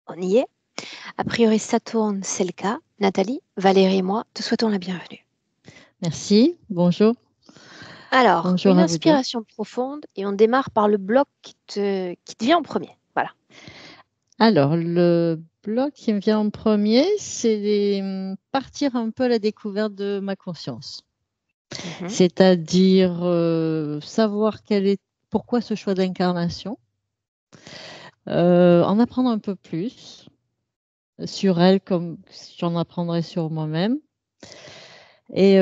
On y est. A priori, ça tourne, c'est le cas. Nathalie, Valérie et moi te souhaitons la bienvenue. Merci, bonjour. Alors, Bonjour une à vous deux. inspiration profonde et on démarre par le bloc qui te vient en premier. Voilà. Alors, le bloc qui me vient en premier, c'est partir un peu à la découverte de ma conscience. Mhm. C'est-à-dire savoir pourquoi ce choix d'incarnation, en apprendre un peu plus sur elle comme j'en apprendrai sur moi-même. Et,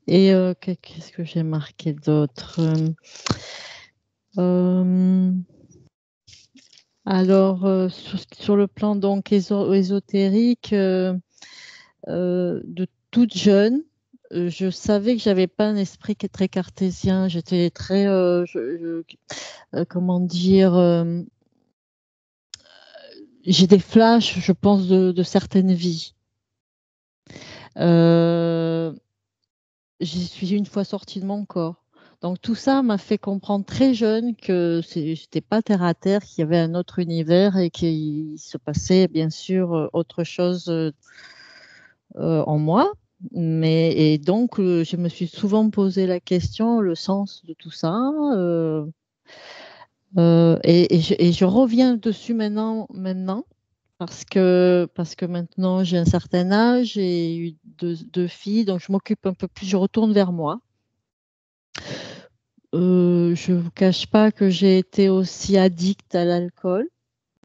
qu'est-ce que j'ai marqué d'autre? Euh, Alors, sur le plan donc ésotérique, de toute jeune, je savais que j'avais pas un esprit qui est très cartésien. J'étais très, comment dire, j'ai des flashs, je pense, de certaines vies. Euh, J'y suis une fois sortie de mon corps. Donc tout ça m'a fait comprendre très jeune que j'étais pas terre à terre, qu'il y avait un autre univers et qu'il se passait bien sûr autre chose en moi. Et donc je me suis souvent posé la question, le sens de tout ça. Et je reviens dessus maintenant parce que maintenant j'ai un certain âge, j'ai eu deux filles, donc je m'occupe un peu plus, je retourne vers moi. Je ne vous cache pas que j'ai été aussi addict à l'alcool.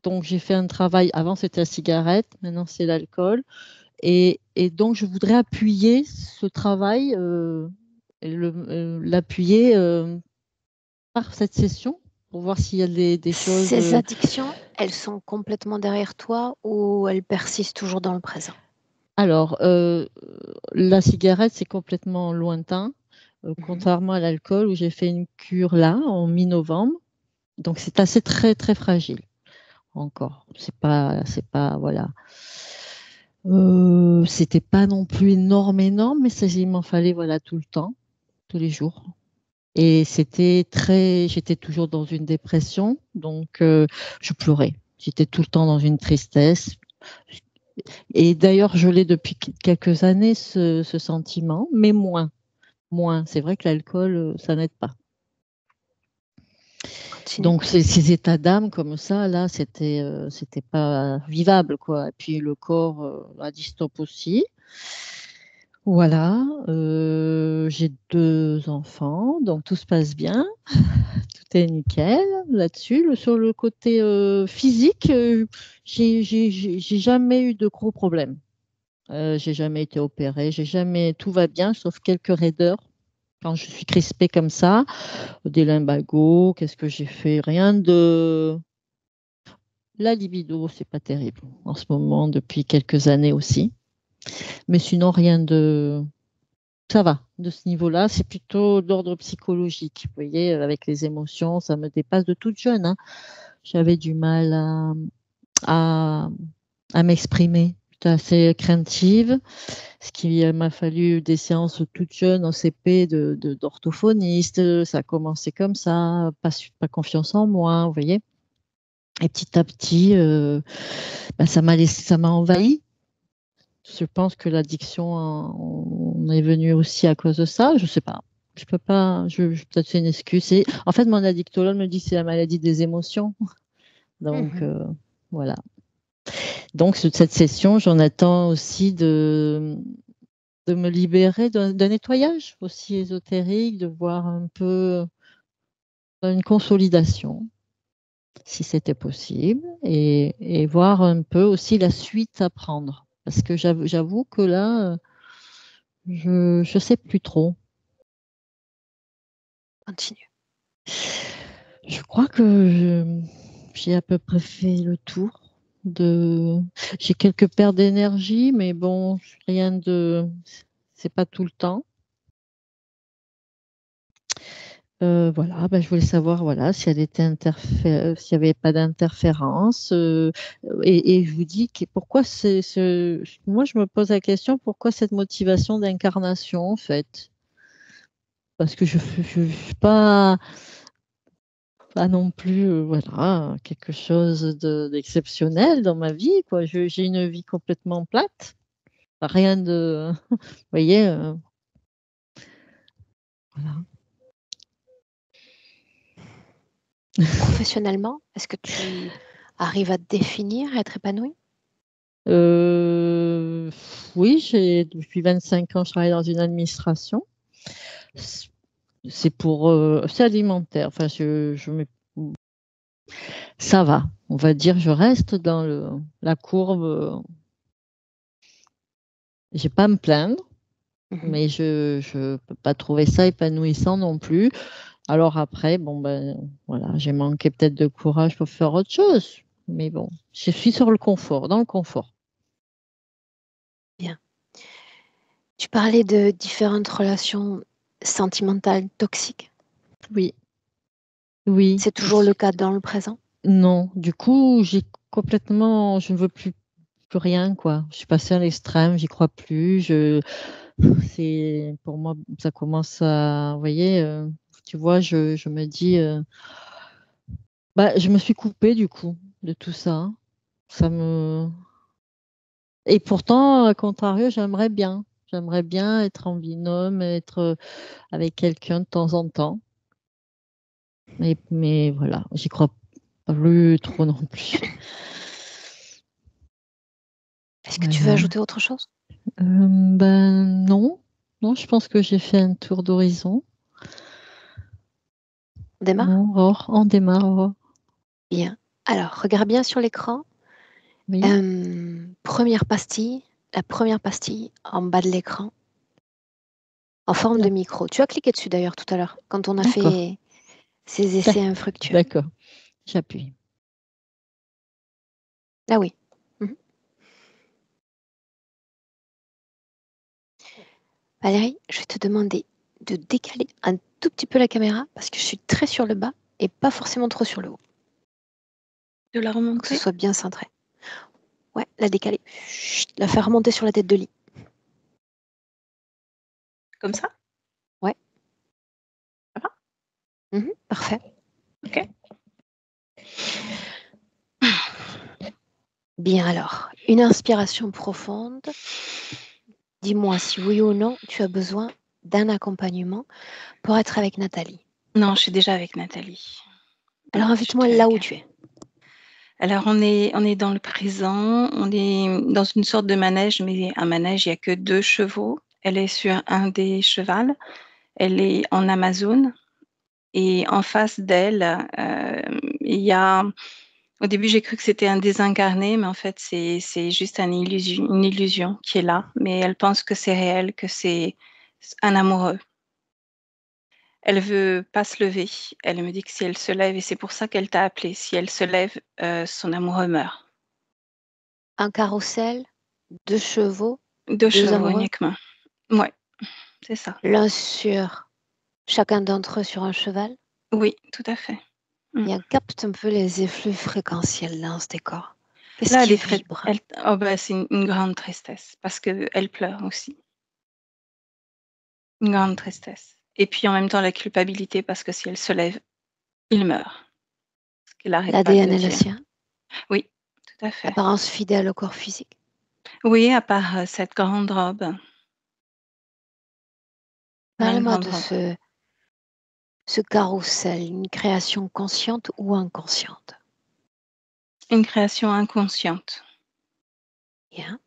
Donc, j'ai fait un travail. Avant, c'était la cigarette. Maintenant, c'est l'alcool. Et donc, je voudrais appuyer ce travail, l'appuyer par cette session pour voir s'il y a des choses. Ces addictions, elles sont complètement derrière toi ou elles persistent toujours dans le présent? Alors, la cigarette, c'est complètement lointain, Mhm. contrairement à l'alcool où j'ai fait une cure là, en mi-novembre. Donc, c'est assez très, très fragile. Encore. C'est pas, voilà. C'était pas non plus énorme, mais il m'en fallait, voilà, tout le temps, tous les jours. Et j'étais toujours dans une dépression, donc je pleurais. J'étais tout le temps dans une tristesse. Et d'ailleurs, je l'ai depuis quelques années, ce sentiment, mais moins. C'est vrai que l'alcool, ça n'aide pas. Continue. Donc ces états d'âme comme ça, là, c'était pas vivable, quoi. Et puis le corps a dit stop aussi. Voilà, j'ai deux enfants, donc tout se passe bien, tout est nickel là-dessus. Sur le côté physique, j'ai jamais eu de gros problèmes. J'ai jamais été opérée, tout va bien, sauf quelques raideurs. Quand je suis crispée comme ça, des lumbagos, qu'est-ce que j'ai fait? Rien de. La libido, c'est pas terrible en ce moment, depuis quelques années aussi. Mais sinon, rien de. Ça va, de ce niveau-là, c'est plutôt d'ordre psychologique. Vous voyez, avec les émotions, ça me dépasse de toute jeune, hein. J'avais du mal à, à m'exprimer. J'étais assez craintive, ce qui m'a fallu des séances toute jeune en CP d'orthophoniste. Ça a commencé comme ça, pas confiance en moi, vous voyez. Et petit à petit, ça m'a envahi. Je pense que l'addiction on est venu aussi à cause de ça. Je sais pas. Je peux pas. Peut-être c'est une excuse. En fait, mon addictologue me dit que c'est la maladie des émotions. Donc Mhm. voilà. Donc cette session, j'en attends aussi de me libérer d'un nettoyage aussi ésotérique, de voir un peu une consolidation, si c'était possible, et voir un peu aussi la suite à prendre. Parce que j'avoue que là, je sais plus trop. Continue. Je crois que j'ai à peu près fait le tour de. J'ai quelques pertes d'énergie, mais bon, rien de. C'est pas tout le temps. Voilà, ben, je voulais savoir voilà, si elle était s'il n'y avait pas d'interférence. Et je vous dis pourquoi moi je me pose la question pourquoi cette motivation d'incarnation en fait? Parce que je suis pas. pas non plus voilà, quelque chose d'exceptionnel dans ma vie, quoi. J'ai une vie complètement plate. Rien de vous voyez, voilà. Professionnellement, est-ce que tu arrives à te définir, à être épanouie? Heu, oui, depuis 25 ans, je travaille dans une administration. C c'est pour, c'est alimentaire, enfin je mets ça va, on va dire, je reste dans la courbe, j'ai pas à me plaindre, Mmh. mais je peux pas trouver ça épanouissant non plus. Alors après, bon, ben, voilà, j'ai manqué peut-être de courage pour faire autre chose, mais bon, je suis sur le confort, dans le confort. Bien. Tu parlais de différentes relations sentimentales toxiques. Oui, oui, C'est toujours le cas dans le présent? non, du coup, j'ai complètement je ne veux plus rien, quoi. Je suis passée à l'extrême, j'y crois plus, c'est pour moi, ça commence à vous voyez, tu vois, je me dis, bah, je me suis coupée du coup de tout ça. Ça me Et pourtant, à contrario, j'aimerais bien. J'aimerais bien être en binôme, être, avec quelqu'un de temps en temps. Mais voilà, j'y crois plus trop non plus. Est-ce que tu veux Voilà. ajouter autre chose? Ben, non. Non, je pense que j'ai fait un tour d'horizon. On démarre? Non, on démarre, Bien. Alors, regarde bien sur l'écran. oui, 1re pastille, la première pastille en bas de l'écran, en forme de d'ac micro. Tu as cliqué dessus d'ailleurs tout à l'heure, quand on a d'accord, fait ces d'ac essais infructueux. d'accord, j'appuie. Ah oui. Mmh. Valérie, je vais te demander de décaler un tout petit peu la caméra parce que je suis très sur le bas et pas forcément trop sur le haut. De la Faut que ce remonter? soit bien centré. Ouais, la décaler. Chut, la faire remonter sur la tête de lit. Comme ça? Ouais. Ça va? Parfait. OK. Bien alors, une inspiration profonde. Dis-moi si oui ou non tu as besoin d'un accompagnement pour être avec Nathalie. Non, je suis déjà avec Nathalie. Alors Je suis invite-moi déjà là avec où elle. tu es. Alors on est dans le présent, on est dans une sorte de manège, mais un manège, il y a que 2 chevaux. Elle est sur un des chevals, elle est en Amazone et en face d'elle, il y a au début, j'ai cru que c'était un désincarné, mais en fait, c'est juste une illusion qui est là, mais elle pense que c'est réel, que c'est un amoureux. Elle veut pas se lever. Elle me dit que si elle se lève et c'est pour ça qu'elle t'a appelé, si elle se lève, son amoureux meurt. Un carrousel, 2 chevaux, 2 2 chevaux amoureux, uniquement. Ouais, c'est ça. l'un sur chacun d'entre eux sur un cheval. Oui, tout à fait. Mmh. Et on capte un peu les effluves fréquentiels dans ce décor. Qu'est-ce Là, elle qui est très vibre? elle oh bah, c'est une grande tristesse parce qu'elle pleure aussi. Une grande tristesse et puis en même temps la culpabilité parce que si elle se lève, il meurt. Ce qu'elle arrête pas de L'ADN est le dire. sien, Oui, tout à fait. apparence fidèle au corps physique. Oui, à part, cette grande robe. Elle a une Parle-moi grande de robe. ce carrousel, une création consciente ou inconsciente? Une création inconsciente. Bien.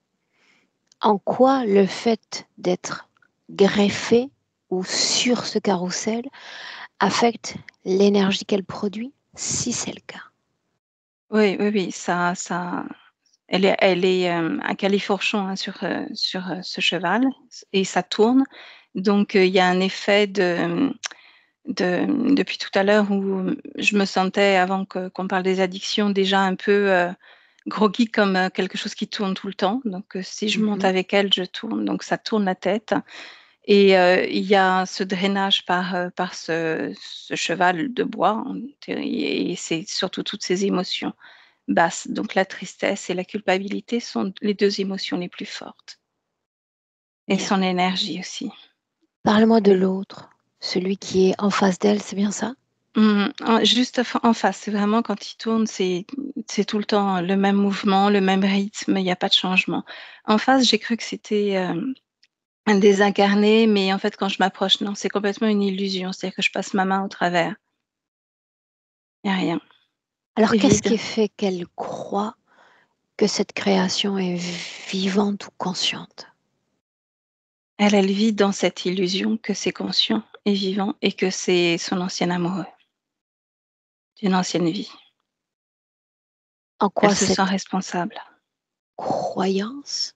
En quoi le fait d'être greffé ou sur ce carrousel affecte l'énergie qu'elle produit, si c'est le cas? Oui, oui, oui, ça elle est, à califourchon, hein, sur ce cheval et ça tourne. Donc, il y a un effet depuis tout à l'heure où, je me sentais avant qu'on parle des addictions déjà un peu, groggy comme, quelque chose qui tourne tout le temps. Donc, si je monte Mmh. avec elle, je tourne, donc ça tourne la tête et il y a ce drainage par ce cheval de bois en théorie et c'est surtout toutes ces émotions basses. Donc la tristesse et la culpabilité sont les 2 émotions les plus fortes et Bien. son énergie aussi. Parle-moi de Elle est l'autre, celui qui est en face d'elle, c'est bien ça? Juste en face, c'est vraiment quand il tourne, c'est tout le temps le même mouvement, le même rythme, il y a pas de changement. En face, j'ai cru que c'était, un désincarné, mais en fait, quand je m'approche, non, c'est complètement une illusion. C'est-à-dire que je passe ma main au travers. Il y a rien, Alors c'est qu'est-ce vide. qui fait qu'elle croit que cette création est vivante ou consciente? Elle vit dans cette illusion que c'est conscient et vivant et que c'est son ancien amoureux d'une ancienne vie. En Elle quoi se sent cette responsable. croyance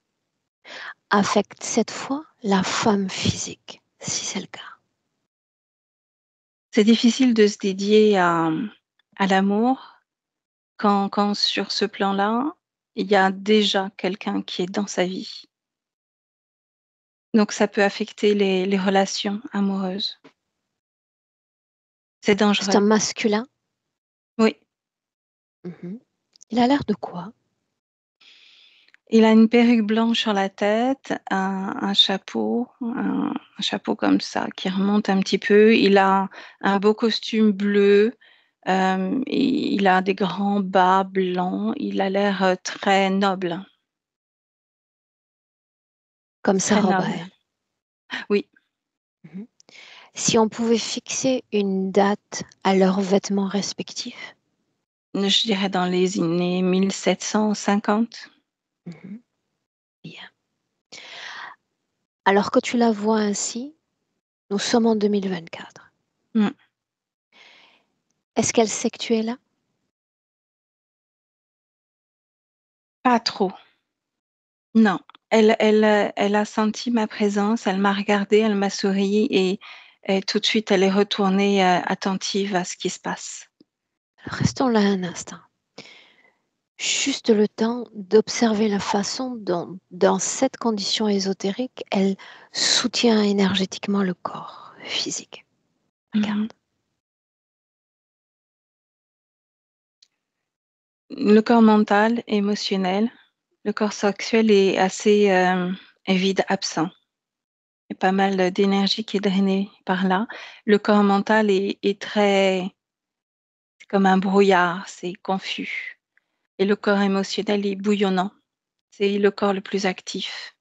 affecte cette fois la femme physique, si c'est le cas? C'est difficile de se dédier à l'amour quand sur ce plan-là, il y a déjà quelqu'un qui est dans sa vie. Donc ça peut affecter les relations amoureuses. C'est C'est un dangereux. masculin? Oui. Mmh. Il a l'air de quoi? Il a une perruque blanche sur la tête, un chapeau, un chapeau comme ça qui remonte un petit peu. Il a un beau costume bleu, et il a des grands bas blancs. Il a l'air, très noble, Comme sa très robe à noble. elle? Oui, Mmh. Si on pouvait fixer une date à leurs vêtements respectifs? je dirais dans les années 1750. Mmh. Bien. Alors que tu la vois ainsi, nous sommes en 2024. Mmh, Est-ce qu'elle sait que tu es là? pas trop, non. Elle a senti ma présence, elle m'a regardée, elle m'a souri et tout de suite elle est retournée, attentive à ce qui se passe. Restons là un instant. Juste le temps d'observer la façon dont, dans cette condition ésotérique, elle soutient énergétiquement le corps physique. Mmh. Regarde. Le corps mental, émotionnel, le corps sexuel est assez, est vide, absent. Il y a pas mal d'énergie qui est drainée par là. Le corps mental est très c'est comme un brouillard, c'est confus et le corps émotionnel est bouillonnant. C'est le corps le plus actif,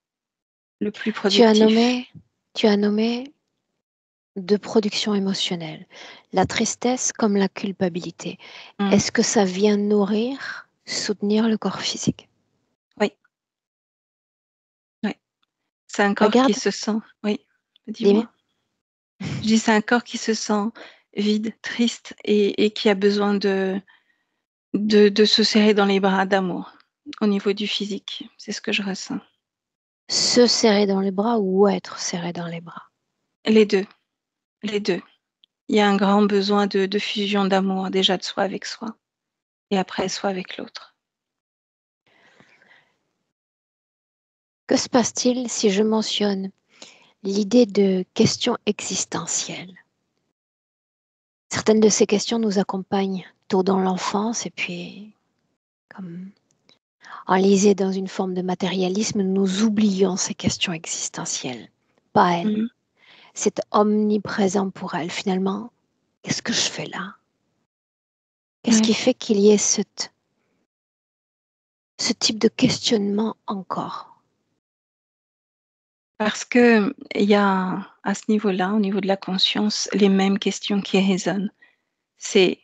le plus Tu as productif. nommé, tu as nommé deux productions émotionnelles, la tristesse comme la culpabilité. Mmh. Est-ce que ça vient nourrir, soutenir le corps physique? Oui, oui. C'est un corps qui Regarde, se sent oui, dis-moi. dis-moi? Je dis c'est un corps qui se sent vide, triste et qui a besoin de se serrer dans les bras d'amour, au niveau du physique. C'est ce que je ressens. Se serrer dans les bras ou être serré dans les bras? Les 2, les 2. Il y a un grand besoin de fusion d'amour, déjà de soi avec soi et après soi avec l'autre. Que se passe-t-il si je mentionne l'idée de questions existentielles? Certaines de ces questions nous accompagnent tôt dans l'enfance et puis, comme enlisées dans une forme de matérialisme, nous oublions ces questions existentielles. Pas elles. Mmh. C'est omniprésent pour elles. Finalement, qu'est-ce que je fais là? Qu'est-ce Ouais. qui fait qu'il y ait ce type de questionnement encore? Parce qu'il y a, à ce niveau-là, au niveau de la conscience, les mêmes questions qui résonnent. C'est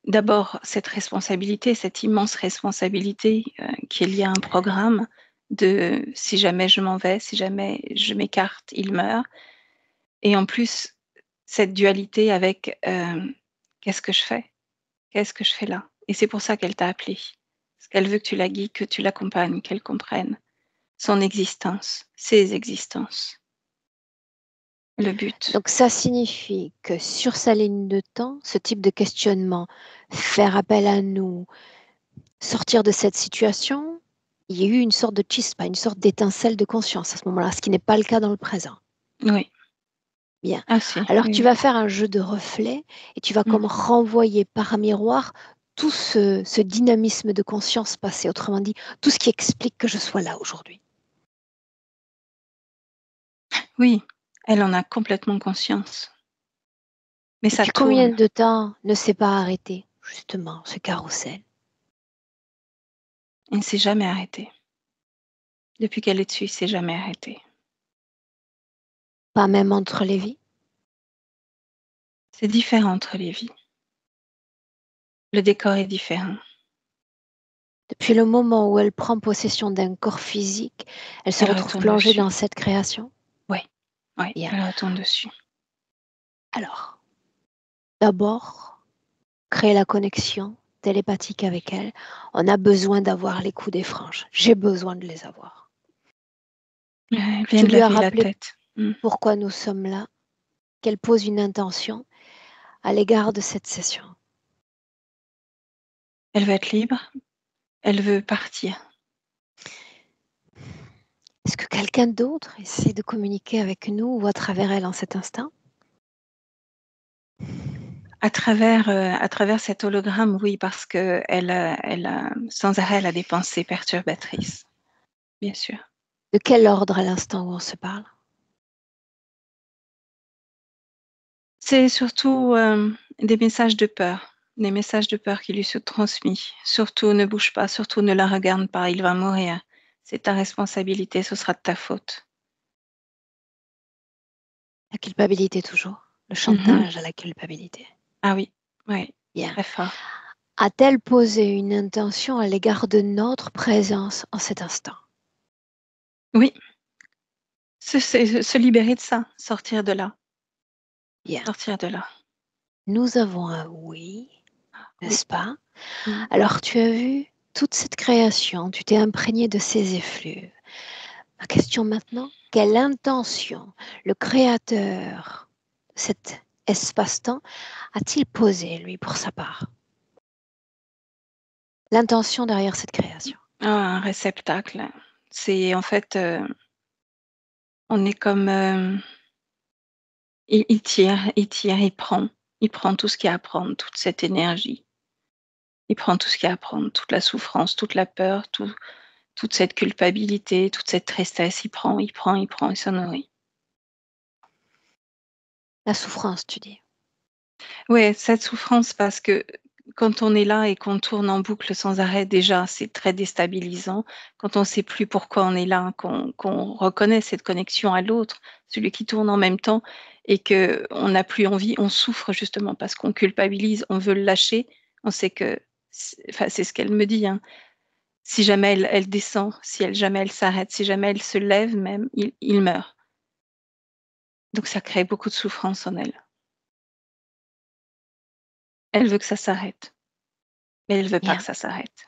d'abord cette responsabilité, cette immense responsabilité, qui est liée à un programme de si jamais je m'en vais, si jamais je m'écarte, il meurt et en plus, cette dualité avec, qu'est-ce que je fais? Qu'est-ce que je fais là? Et c'est pour ça qu'elle t'a appelé. Parce qu'elle veut que tu la guides, que tu l'accompagnes, qu'elle comprenne son existence, ses existences, le but. Donc ça signifie que sur sa ligne de temps, ce type de questionnement, faire appel à nous, sortir de cette situation, il y a eu une sorte de chispa, une sorte d'étincelle de conscience à ce moment-là, ce qui n'est pas le cas dans le présent. Oui. Bien. Ah si, Alors oui, tu oui. vas faire un jeu de reflets et tu vas Mmh. comme renvoyer par miroir tout ce dynamisme de conscience passé, autrement dit, tout ce qui explique que je sois là aujourd'hui. Oui, elle en a complètement conscience. Mais ça Depuis combien tourne. de temps ne s'est pas arrêté, justement, ce carrousel? Il ne s'est jamais arrêté. Depuis qu'elle est dessus, il s'est jamais arrêté. Pas même entre les vies? C'est différent entre les vies. Le décor est différent. Depuis le moment où elle prend possession d'un corps physique, elle se Elle retrouve retourne plongée dessus. dans cette création? Oui, oui, Bien. elle retourne dessus. Alors, d'abord, créer la connexion télépathique avec elle. On a besoin d'avoir les coups des franges. J'ai besoin de les avoir. Elle vient Tu de lui as laver la rappelé tête. pourquoi nous sommes là, qu'elle pose une intention à l'égard de cette session. Elle veut être libre. Elle veut partir. Est-ce que quelqu'un d'autre essaie de communiquer avec nous ou à travers elle en cet instant? À travers cet hologramme, oui, parce qu'elle sans arrêt, elle a des pensées perturbatrices, bien sûr. De quel ordre à l'instant où on se parle? C'est surtout des messages de peur qui lui sont transmis. Surtout ne bouge pas, surtout ne la regarde pas, il va mourir. C'est ta responsabilité, ce sera de ta faute. La culpabilité toujours. Le Mhm. chantage à la culpabilité. Ah oui, oui, Bien. très fort. A-t-elle posé une intention à l'égard de notre présence en cet instant? Oui, se libérer de ça, sortir de là, Bien. sortir de là. Nous avons un oui, Oui. n'est-ce pas? Mm. Alors tu as vu toute cette création, tu t'es imprégné de ces effluves. Ma question maintenant, quelle intention le créateur de cet espace-temps a-t-il posé, lui, pour sa part? L'intention derrière cette création. Ah, un réceptacle. C'est en fait, on est comme, il tire, il tire, il prend tout ce qu'il y a à prendre, toute cette énergie. Il prend tout ce qu'il y a à prendre, toute la souffrance, toute la peur, toute cette culpabilité, toute cette tristesse, il prend, il prend, il prend, il s'en nourrit. La souffrance, tu dis. Ouais, cette souffrance parce que quand on est là et qu'on tourne en boucle sans arrêt, déjà, c'est très déstabilisant. Quand on ne sait plus pourquoi on est là, qu'on reconnaît cette connexion à l'autre, celui qui tourne en même temps et qu'on n'a plus envie, on souffre justement parce qu'on culpabilise, on veut le lâcher. On sait que, enfin, c'est ce qu'elle me dit, hein. Si jamais elle descend, si jamais elle s'arrête, si jamais elle se lève même, il meurt. Donc ça crée beaucoup de souffrance en elle. Elle veut que ça s'arrête, mais elle veut pas que Bien. ça s'arrête.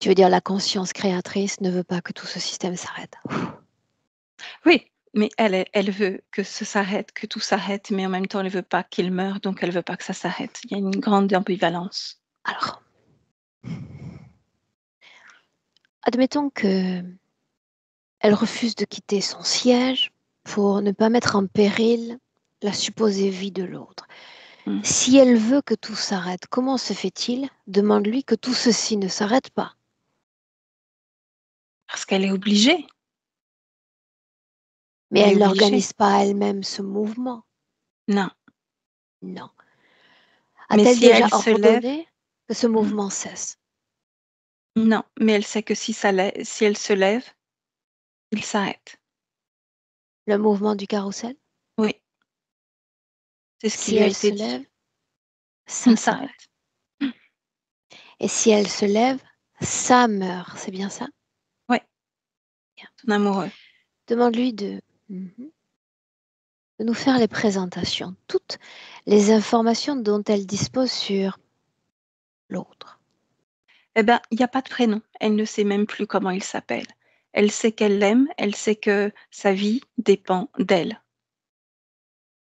Tu veux dire la conscience créatrice ne veut pas que tout ce système s'arrête. Oui, mais elle veut que ce s'arrête, que tout s'arrête, mais en même temps, elle veut pas qu'il meure, donc elle veut pas que ça s'arrête. Il y a une grande ambivalence. Alors, admettons que elle refuse de quitter son siège pour ne pas mettre en péril la supposée vie de l'autre. Mmh. Si elle veut que tout s'arrête, comment se fait-il, demande-lui, que tout ceci ne s'arrête pas? Parce qu'elle est obligée, Mais elle est elle obligée. n'organise pas elle-même ce mouvement. Non, Non. mais A-t-elle si déjà elle se lève ordonné que ce mmh, mouvement cesse? non, mais elle sait que si elle se lève, il s'arrête. Le mouvement du carrousel? Oui, c'est ce qui Si lui a elle été se dit. lève, ça Il s'arrête. s'arrête. Et si elle se lève, ça meurt. C'est bien ça? Ouais, Bien. ton amoureux. Demande-lui de nous faire les présentations, toutes les informations dont elle dispose sur l'autre. Eh ben, il y a pas de prénom. Elle ne sait même plus comment il s'appelle. Elle sait qu'elle l'aime, elle sait que sa vie dépend d'elle.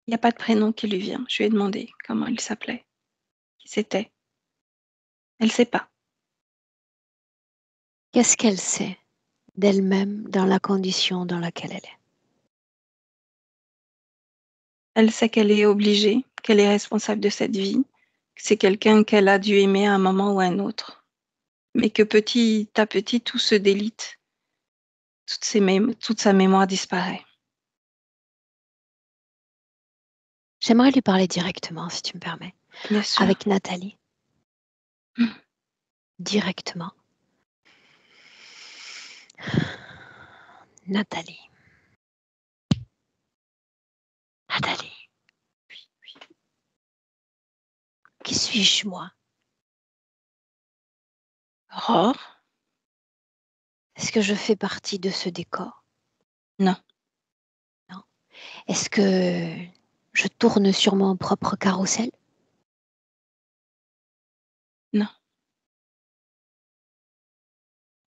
Il y a pas de prénom qui lui vient. Je lui ai demandé comment il s'appelait, qui c'était. Elle sait pas. Qu'est-ce qu'elle sait d'elle-même dans la condition dans laquelle elle est? Elle sait qu'elle est obligée, qu'elle est responsable de cette vie, que c'est quelqu'un qu'elle a dû aimer à un moment ou à un autre, mais que petit à petit, tout se délite, toute sa mémoire disparaît. J'aimerais lui parler directement, si tu me permets. Bien sûr. Avec Nathalie. Mm. Directement. Nathalie. Nathalie. Qui suis-je, moi? Aurore? Est-ce que je fais partie de ce décor? Non. Non. Est-ce que je tourne sur mon propre carrousel? Non.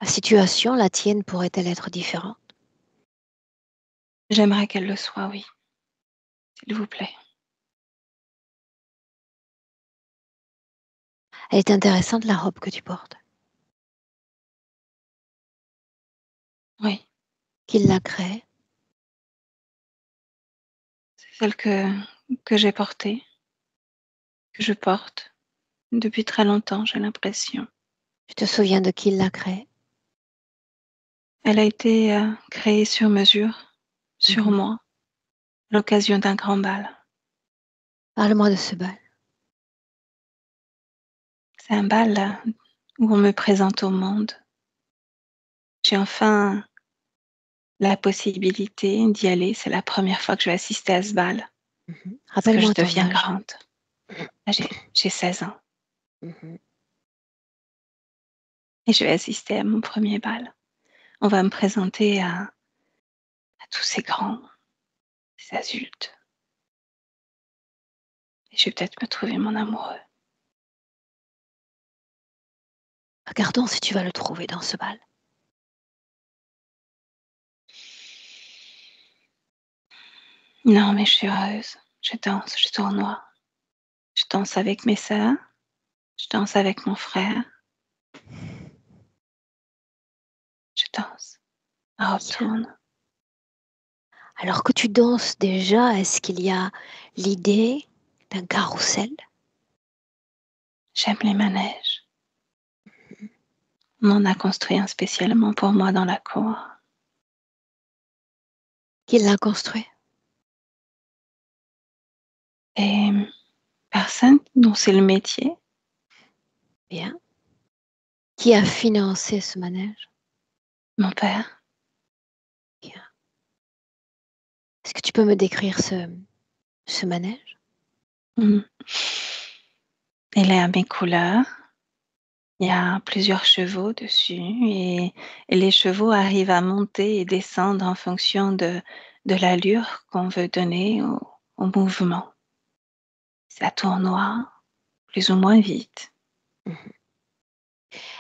La situation, la tienne, pourrait-elle être différente? J'aimerais qu'elle le soit, oui. S'il vous plaît. Elle est intéressante, la robe que tu portes. Oui. Qui l'a créée? C'est celle que j'ai portée, que je porte depuis très longtemps, j'ai l'impression. Tu te souviens de qui l'a créée? Elle a été créée sur mesure, sur Mhm. moi, à l'occasion d'un grand bal. Parle-moi de ce bal. C'est un bal où on me présente au monde. J'ai enfin la possibilité d'y aller. C'est la première fois que je vais assister à ce bal, Mhm. parce que je Rappelle-moi ton deviens âge. grande. Là, j'ai 16 ans Mhm. et je vais assister à mon premier bal. On va me présenter à tous ces grands, ces adultes. Et je vais peut-être me trouver mon amoureux. Regardons si tu vas le trouver dans ce bal. Non, mais je suis heureuse. Je danse, je tournoie. Je danse avec mes sœurs. Je danse avec mon frère. Je danse. La robe Bien. tourne. Alors que tu danses déjà, est-ce qu'il y a l'idée d'un carrousel? J'aime les manèges. On en a construit un spécialement pour moi dans la cour. Qui l'a construit? Et personne dont c'est le métier. Bien. Qui a financé ce manège? Mon père. Bien. Est-ce que tu peux me décrire ce manège? Mm. Il est à mes couleurs. Il y a plusieurs chevaux dessus et les chevaux arrivent à monter et descendre en fonction de l'allure qu'on veut donner au mouvement. Ça tournoie plus ou moins vite. Mhm.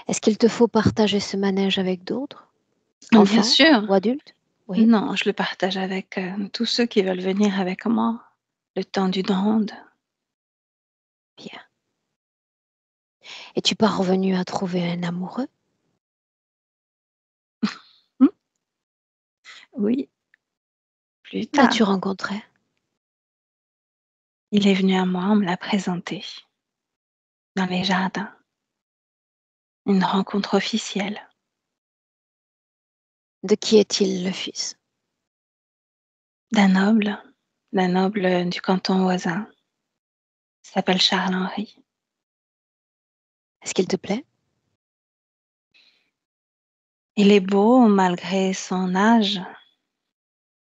Est-ce qu'il te faut partager ce manège avec d'autres? Bien Enfants sûr. ou adultes? Oui. Non, je le partage avec tous ceux qui veulent venir avec moi le temps d'une ronde. Bien. Es-tu parvenu à trouver un amoureux? Hmm? Oui, plus Où l'as-tu tard. rencontré? Il est venu à moi, on me l'a présenté dans les jardins. Une rencontre officielle. De qui est-il le fils? D'un noble du canton voisin. Il s'appelle Charles-Henri. Est-ce qu'il te plaît? Il est beau malgré son âge.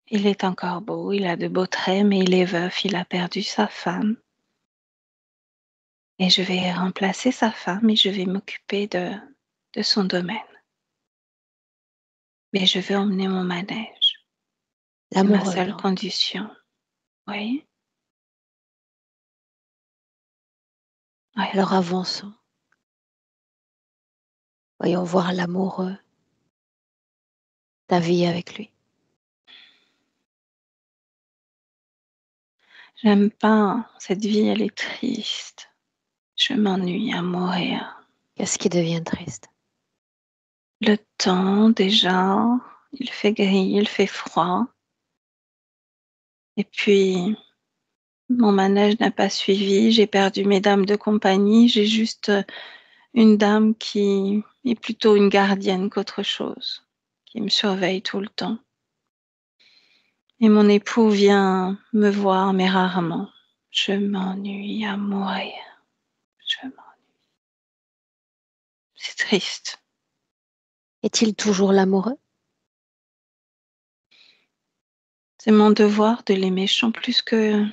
Il est encore beau, il a de beaux traits, mais il est veuf, il a perdu sa femme. Et je vais remplacer sa femme et je vais m'occuper de son domaine. Mais je veux emmener mon manège. C'est ma L'amoureux, seule donc. condition. Oui, oui. Alors avançons. Voyons voir l'amoureux, ta vie avec lui. J'aime pas cette vie, elle est triste. Je m'ennuie à mourir. Qu'est-ce qui devient triste? Le temps, déjà, il fait gris, il fait froid. Et puis, mon manège n'a pas suivi. J'ai perdu mes dames de compagnie. J'ai juste une dame qui est plutôt une gardienne qu'autre chose, qui me surveille tout le temps. Et mon époux vient me voir, mais rarement. Je m'ennuie à mourir. Je m'ennuie. C'est triste. Est-il toujours l'amoureux? C'est mon devoir de l'aimer. Je sens plus que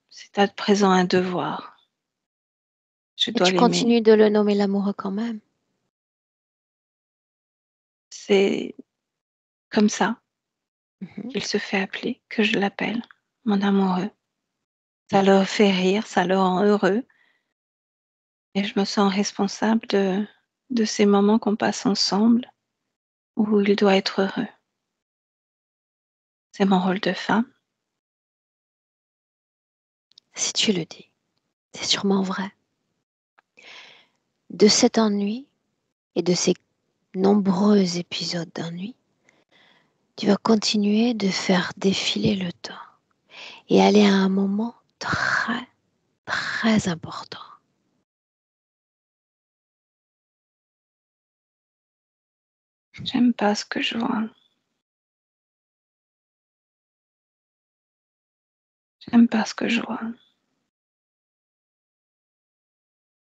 c'est à présent un devoir. Je Et dois tu l'aimer. continues de le nommer l'amoureux quand même. C'est comme ça Mhm. qu'il se fait appeler que je l'appelle mon amoureux. Ça le fait rire, ça le rend heureux et je me sens responsable de ces moments qu'on passe ensemble où il doit être heureux. C'est mon rôle de femme. Si tu le dis, c'est sûrement vrai. De cet ennui et de ces nombreux épisodes d'ennui, tu vas continuer de faire défiler le temps et aller à un moment très, très important. J'aime pas ce que je vois. J'aime pas ce que je vois.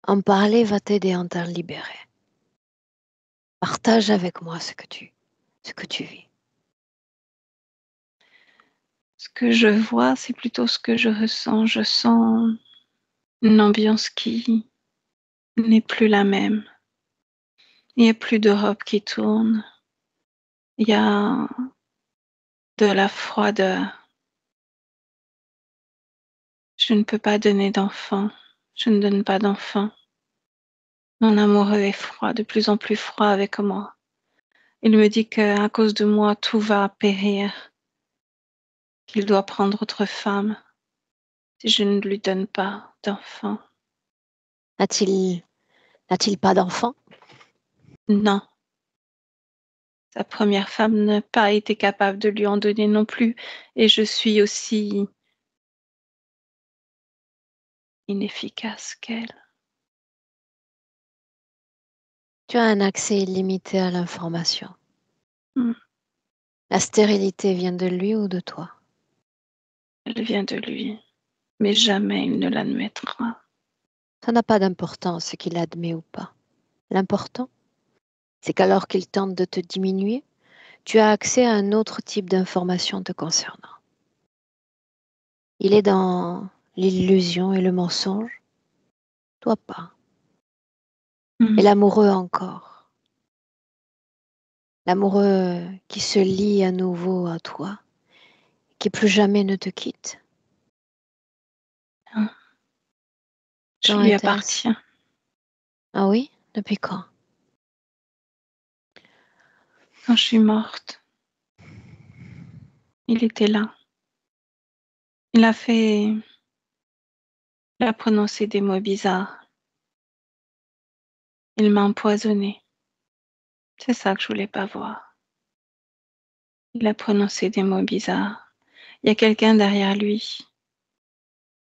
En parler va t'aider à t'en libérer. Partage avec moi ce que tu vis. Ce que je vois, c'est plutôt ce que je ressens. Je sens une ambiance qui n'est plus la même. Il n'y a plus de robe qui tourne. Il y a de la froideur. Je ne peux pas donner d'enfant. Je ne donne pas d'enfant. Mon amoureux est froid, de plus en plus froid avec moi. Il me dit qu'à cause de moi, tout va périr, qu'il doit prendre autre femme si je ne lui donne pas d'enfant. N'a-t-il n'a-t-il pas d'enfant? Non, sa première femme n'a pas été capable de lui en donner non plus, et je suis aussi inefficace qu'elle. Tu as un accès illimité à l'information. Hmm, La stérilité vient de lui ou de toi? Elle vient de lui, mais jamais il ne l'admettra. Ça n'a pas d'importance ce qu'il admet ou pas. L'important, c'est qu'alors qu'il tente de te diminuer, tu as accès à un autre type d'information te concernant. Il est dans l'illusion et le mensonge, toi pas. Hmm, Et l'amoureux encore. L'amoureux qui se lie à nouveau à toi, qui plus jamais ne te quitte. non, je Quand lui était-ce? appartiens. Ah oui? Depuis quand? Quand je suis morte, il était là. Il a fait, il a prononcé des mots bizarres. Il m'a empoisonnée. C'est ça que je voulais pas voir. Il a prononcé des mots bizarres. Il y a quelqu'un derrière lui,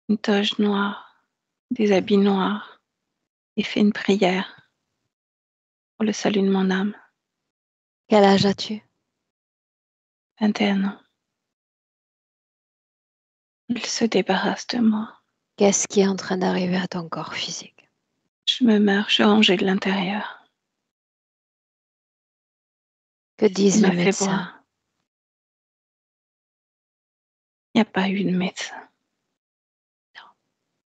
une toge noire, des habits noirs, et fait une prière pour le salut de mon âme. Quel âge as-tu? 21 ans. Il se débarrasse de moi. Qu'est-ce qui est en train d'arriver à ton corps physique? Je me meurs, je rangeais de l'intérieur. Que C'est ce qui disent les m'a fait médecins? boire. Il n'y a pas eu de médecin.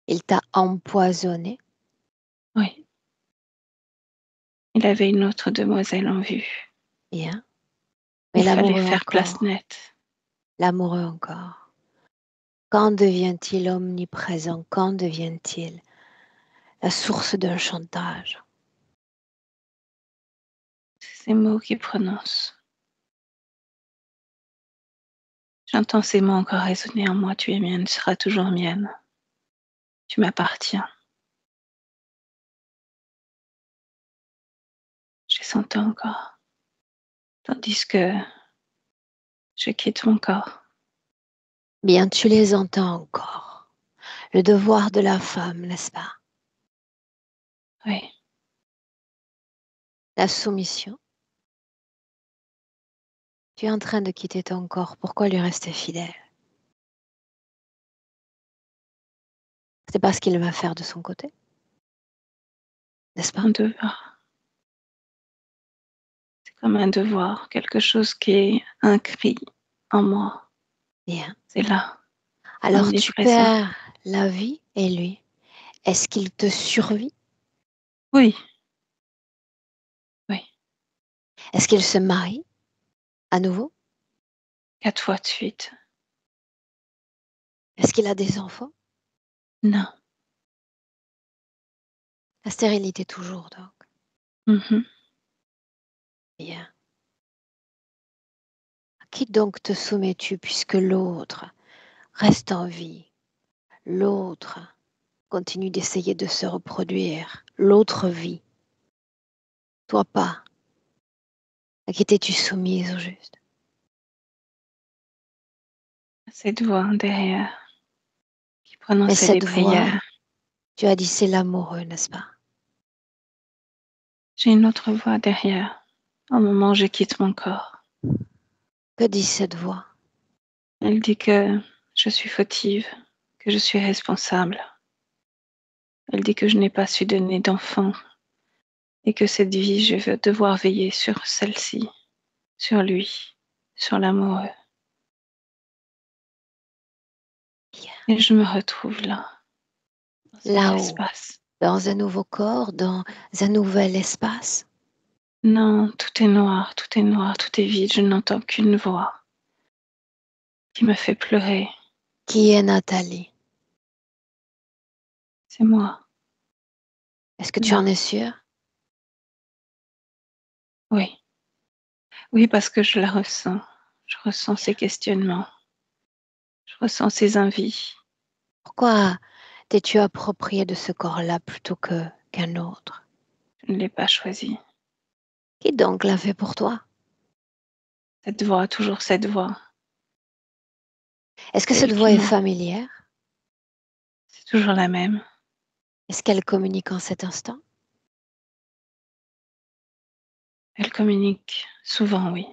Il t'a empoisonné? Oui. Il avait une autre demoiselle en vue. Bien. Mais Il fallait l'amoureux faire place encore. nette. L'amoureux encore. Quand devient-il omniprésent? Quand devient-il la source d'un chantage? C'est ces mots qu'il prononce. J'entends ces mots encore résonner en moi. Tu es mienne, tu seras toujours mienne. Tu m'appartiens. Je les entends encore. Tandis que je quitte mon corps. Bien, tu les entends encore. Le devoir de la femme, n'est-ce pas? Oui. La soumission. Tu es en train de quitter ton corps. Pourquoi lui rester fidèle? C'est pas ce qu'il va faire de son côté, n'est-ce pas? Un devoir. C'est comme un devoir, quelque chose qui est un cri en moi. Bien. C'est là, Alors il est tu présent. perds la vie et lui. Est-ce qu'il te survit? Oui, oui, Est-ce qu'il se marie à nouveau? 4 fois de suite. Est-ce qu'il a des enfants? Non. La stérilité toujours donc. Mhm. Bien. À qui donc te soumets-tu puisque l'autre reste en vie? L'autre continue d'essayer de se reproduire. L'autre vit. Toi pas. À qui t'es-tu soumise au juste? Cette voix derrière qui Mais prononçait des cette voix, prières. tu as dit c'est l'amoureux, n'est-ce pas? J'ai une autre voix derrière au moment où je quitte mon corps. Que dit cette voix? Elle dit que je suis fautive, que je suis responsable. Elle dit que je n'ai pas su donner d'enfant et que cette vie, je vais devoir veiller sur celle-ci, sur lui, sur l'amoureux. Bien. Et je me retrouve là, dans cet Là-haut, espace. dans un nouveau corps, dans un nouvel espace. Non, tout est noir, tout est noir, tout est vide. Je n'entends qu'une voix qui me fait pleurer. Qui est Nathalie? C'est moi, Est-ce que tu en là. es sûre? Oui, oui, parce que je la ressens. Je ressens Bien. ses questionnements. Je ressens ses envies. Pourquoi t'es-tu approprié de ce corps-là plutôt qu'un autre? Je ne l'ai pas choisi. Qui donc l'a fait pour toi? Cette voix, toujours cette voix. Est-ce que C'est cette elle qui voix est m'a. familière? C'est toujours la même. Est-ce qu'elle communique en cet instant? Elle communique souvent, oui.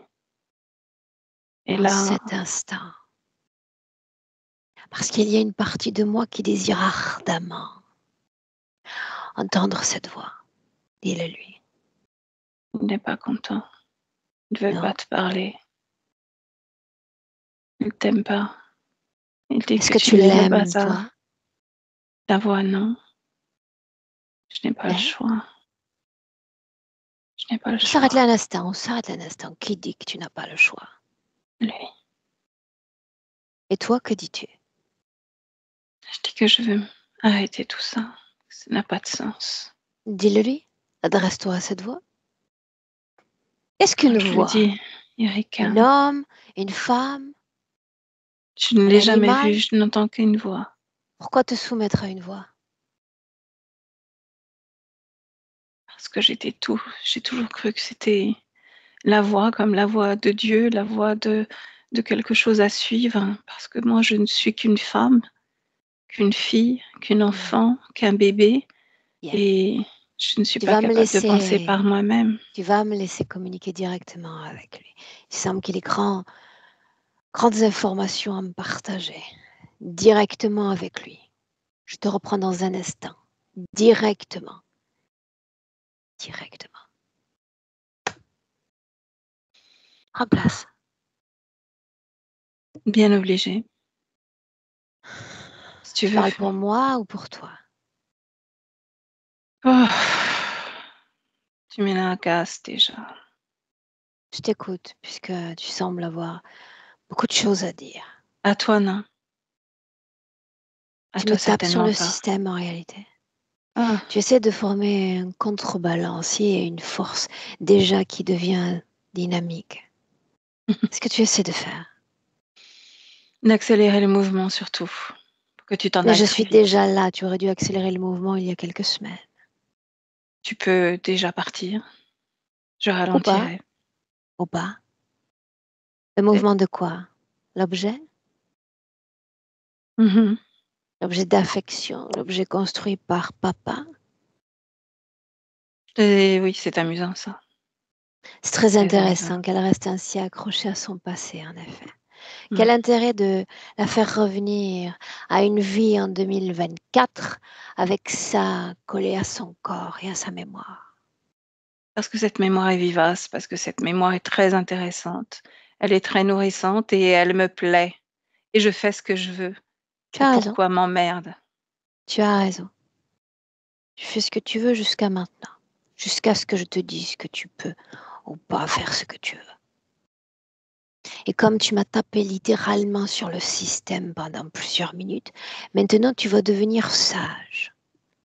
Et En là, cet instant. Parce qu'il y a une partie de moi qui désire ardemment entendre cette voix. Dis-le lui. il n'est pas content. Il ne veut Non? pas te parler. Il ne t'aime pas. Il dit Est-ce que que tu tu n'es le l'aimes, bazar. toi? La voix, non. Je n'ai pas le Mais choix. Je n'ai pas le on s'arrête choix. là un instant, on s'arrête là un instant. Qui dit que tu n'as pas le choix? Lui. Et toi, que dis-tu? Je dis que je veux arrêter tout ça. Ça n'a pas de sens. Dis-le lui. Adresse-toi à cette voix. Qu'est-ce Quand qu'une je le voix? dis, il Un ricane. homme? Une femme? Je ne Un l'ai jamais vu, animal? je n'entends qu'une voix. Pourquoi te soumettre à une voix? Parce que j'ai toujours cru que c'était la voix comme la voix de Dieu, la voix de quelque chose à suivre. Parce que moi, je ne suis qu'une femme, qu'une fille, qu'un Bien, enfant, qu'un bébé. bien. Et je ne suis Tu pas vas me capable de penser laisser, par moi-même. tu vas me laisser communiquer directement avec lui. Il semble qu'il ait grandes informations à me partager. Directement avec lui. Je te reprends dans un instant. Directement. Directement. Prends place. Bien obligé, si tu Tu veux. parles pour moi ou pour toi? Oh, tu mets la casse déjà. Je t'écoute puisque tu sembles avoir beaucoup de choses à dire. À toi, non. À Tu me toi, tapes sur certainement le pas. système en réalité. Ah, Tu essaies de former un contrebalancier et une force déjà qui devient dynamique. C'est ce que tu essaies de faire. d'accélérer le mouvement surtout, pour que tu t'en Mais ailles je très suis vite. déjà là. Tu aurais dû accélérer le mouvement il y a quelques semaines. Tu peux déjà partir. Je Ou pas? ralentirai. Ou pas? Le C'est- mouvement de quoi? L'objet? Mhm. L'objet d'affection? L'objet construit par papa? Et oui, c'est amusant ça. C'est très Très amusant. intéressant qu'elle reste ainsi accrochée à son passé, en effet. Quel intérêt de la faire revenir à une vie en 2024 avec ça collé à son corps et à sa mémoire? Parce que cette mémoire est vivace, parce que cette mémoire est très intéressante. Elle est très nourrissante et elle me plaît. Et je fais ce que je veux. Tu Et as raison, pourquoi m'emmerde? tu as raison. Tu fais ce que tu veux jusqu'à maintenant, jusqu'à ce que je te dise que tu peux ou pas faire ce que tu veux. Et comme tu m'as tapé littéralement sur le système pendant plusieurs minutes, maintenant tu vas devenir sage.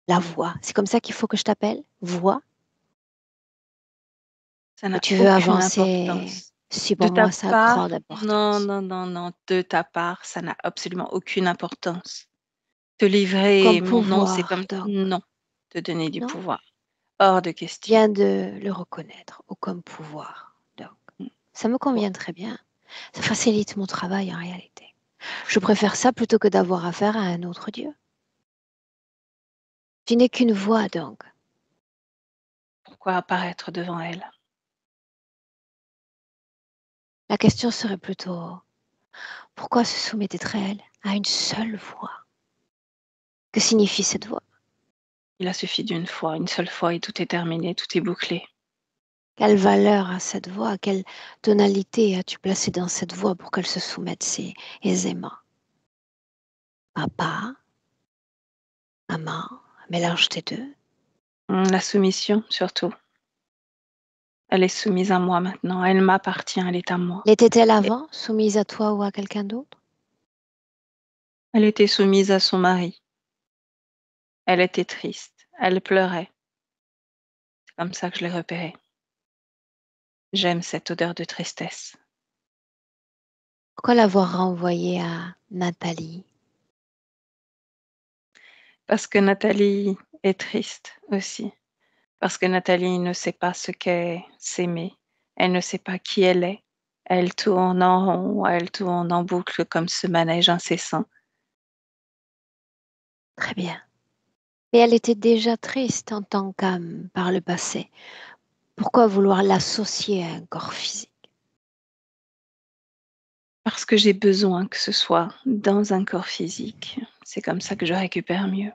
La voix, c'est comme ça qu'il faut que je t'appelle? Voix? Ça Ou n'a tu veux aucune avancer? importance. Si De pour ta moi ça a grande part, non, importance. non, non, non, de ta part, ça n'a absolument aucune importance. Te Comme livrer mon nom, c'est pouvoir, comme donc, non, te donner du non? pouvoir. Hors de question. Viens de le reconnaître, ou comme pouvoir. Donc, Mmh. ça me Ouais. convient très bien. Ça facilite mon travail en réalité. Je préfère ça plutôt que d'avoir affaire à un autre Dieu. Tu n'es qu'une voix donc. Pourquoi apparaître devant elle? La question serait plutôt pourquoi se soumettait-elle à une seule voix? Que signifie cette voix? Il a suffi d'une fois, une seule fois et tout est terminé, tout est bouclé. Quelle valeur a cette voix? Quelle tonalité as-tu placé dans cette voix pour qu'elle se soumette si aisément? Papa, maman, un mélange des deux. La soumission, surtout. Elle est soumise à moi maintenant. Elle m'appartient, elle est à moi. L'était-elle Et avant, soumise à toi ou à quelqu'un d'autre? elle était soumise à son mari. Elle était triste. Elle pleurait. C'est comme ça que je l'ai repérée. J'aime cette odeur de tristesse. Pourquoi l'avoir renvoyée à Nathalie? Parce que Nathalie est triste aussi. Parce que Nathalie ne sait pas ce qu'est s'aimer. Elle ne sait pas qui elle est. Elle tourne en rond, elle tourne en boucle comme ce manège incessant. Très bien. Et elle était déjà triste en tant qu'âme par le passé. Pourquoi vouloir l'associer à un corps physique? Parce que j'ai besoin que ce soit dans un corps physique. C'est comme ça que je récupère mieux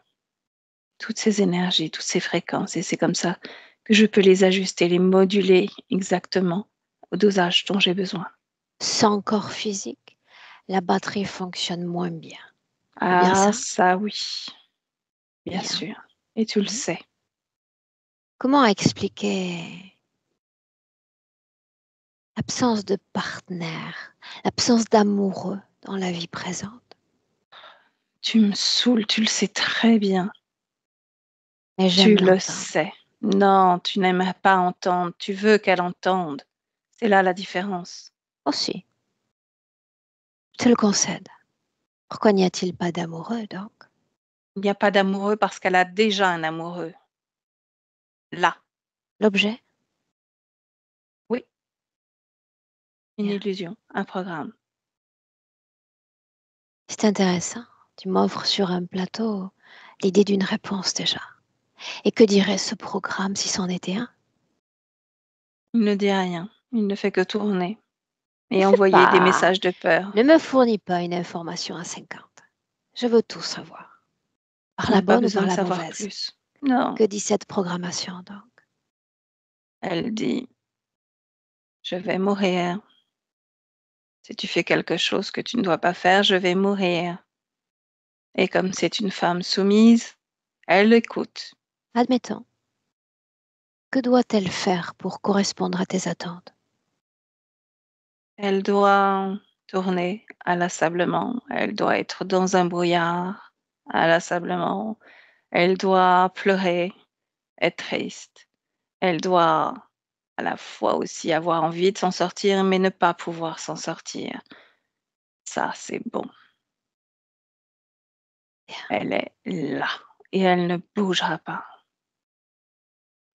toutes ces énergies, toutes ces fréquences et c'est comme ça que je peux les ajuster, les moduler exactement au dosage dont j'ai besoin. Sans corps physique, la batterie fonctionne moins bien. C'est bien Ah ça? ça oui, bien Bien. sûr et tu le Mhm. sais. Comment expliquer l'absence de partenaire, l'absence d'amoureux dans la vie présente? Tu me saoules, tu le sais très bien. Mais Tu j'aime le l'entendre. sais. Non, tu n'aimes pas entendre, tu veux qu'elle entende. C'est là la différence. Aussi, je te le concède. Pourquoi n'y a-t-il pas d'amoureux donc? Il n'y a pas d'amoureux parce qu'elle a déjà un amoureux. Là, L'objet? oui, une Bien. illusion, un programme. C'est intéressant. Tu m'offres sur un plateau l'idée d'une réponse déjà. Et que dirait ce programme si c'en était un? Il ne dit rien, il ne fait que tourner Ne et fais envoyer des pas. messages de peur. Ne me fournis pas une information à 50. Je veux tout savoir. Par Tu la n'as pas bonne ou besoin par de la savoir mauvaise? plus. Non, Que dit cette programmation donc? elle dit, je vais mourir. Si tu fais quelque chose que tu ne dois pas faire, je vais mourir. Et comme c'est une femme soumise, elle écoute. Admettons. Que doit-elle faire pour correspondre à tes attentes? Elle doit tourner inlassablement, elle doit être dans un brouillard inlassablement, elle doit pleurer, être triste, elle doit à la fois aussi avoir envie de s'en sortir, mais ne pas pouvoir s'en sortir. Ça, c'est bon. Elle est là et elle ne bougera pas.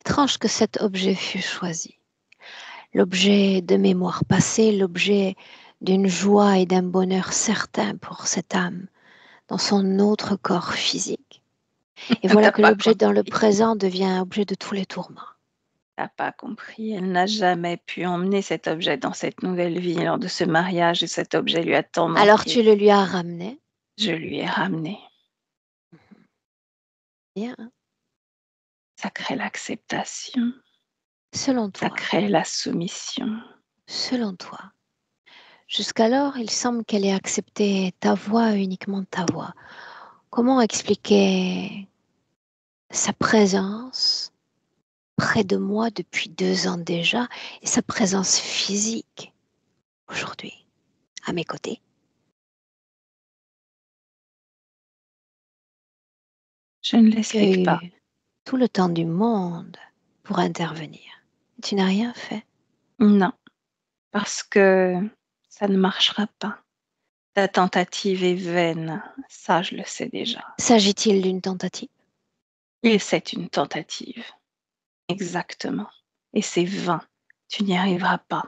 Étrange que cet objet fût choisi. L'objet de mémoire passée, l'objet d'une joie et d'un bonheur certain pour cette âme dans son autre corps physique. Et voilà T'as que pas l'objet dans le compris. présent devient objet de tous les tourments. T'as pas compris, elle n'a jamais pu emmener cet objet dans cette nouvelle vie lors de ce mariage et cet objet lui a tant Alors manqué. tu le lui as ramené. Je lui ai ramené. Bien. Ça crée l'acceptation, Selon ça toi, crée la soumission. selon toi. Jusqu'alors, il semble qu'elle ait accepté ta voix, uniquement ta voix. Comment expliquer sa présence près de moi depuis 2 ans déjà et sa présence physique aujourd'hui à mes côtés? Je ne Tu as l'explique pas. eu tout le temps du monde pour intervenir. Tu n'as rien fait. Non, parce que ça ne marchera pas. Ta tentative est vaine, ça je le sais déjà. S'agit-il d'une tentative? Et c'est une tentative, exactement. Et c'est vain, tu n'y arriveras pas.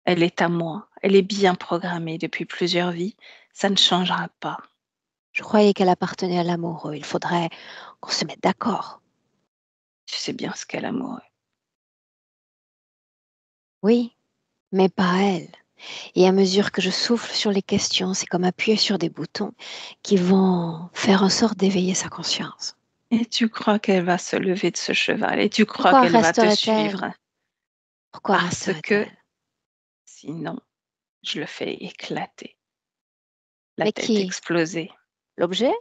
Elle est à moi, elle est bien programmée depuis plusieurs vies, ça ne changera pas. Je croyais qu'elle appartenait à l'amoureux. Il faudrait qu'on se mette d'accord. Tu sais bien ce qu'est l'amoureux. Oui, mais pas elle. Et à mesure que je souffle sur les questions, c'est comme appuyer sur des boutons qui vont faire en sorte d'éveiller sa conscience. Et tu crois qu'elle va se lever de ce cheval et tu crois Pourquoi qu'elle va te resterait-elle? suivre Pourquoi parce que resterait-elle? sinon, je le fais éclater, la Mais tête qui? exploser. L'objet?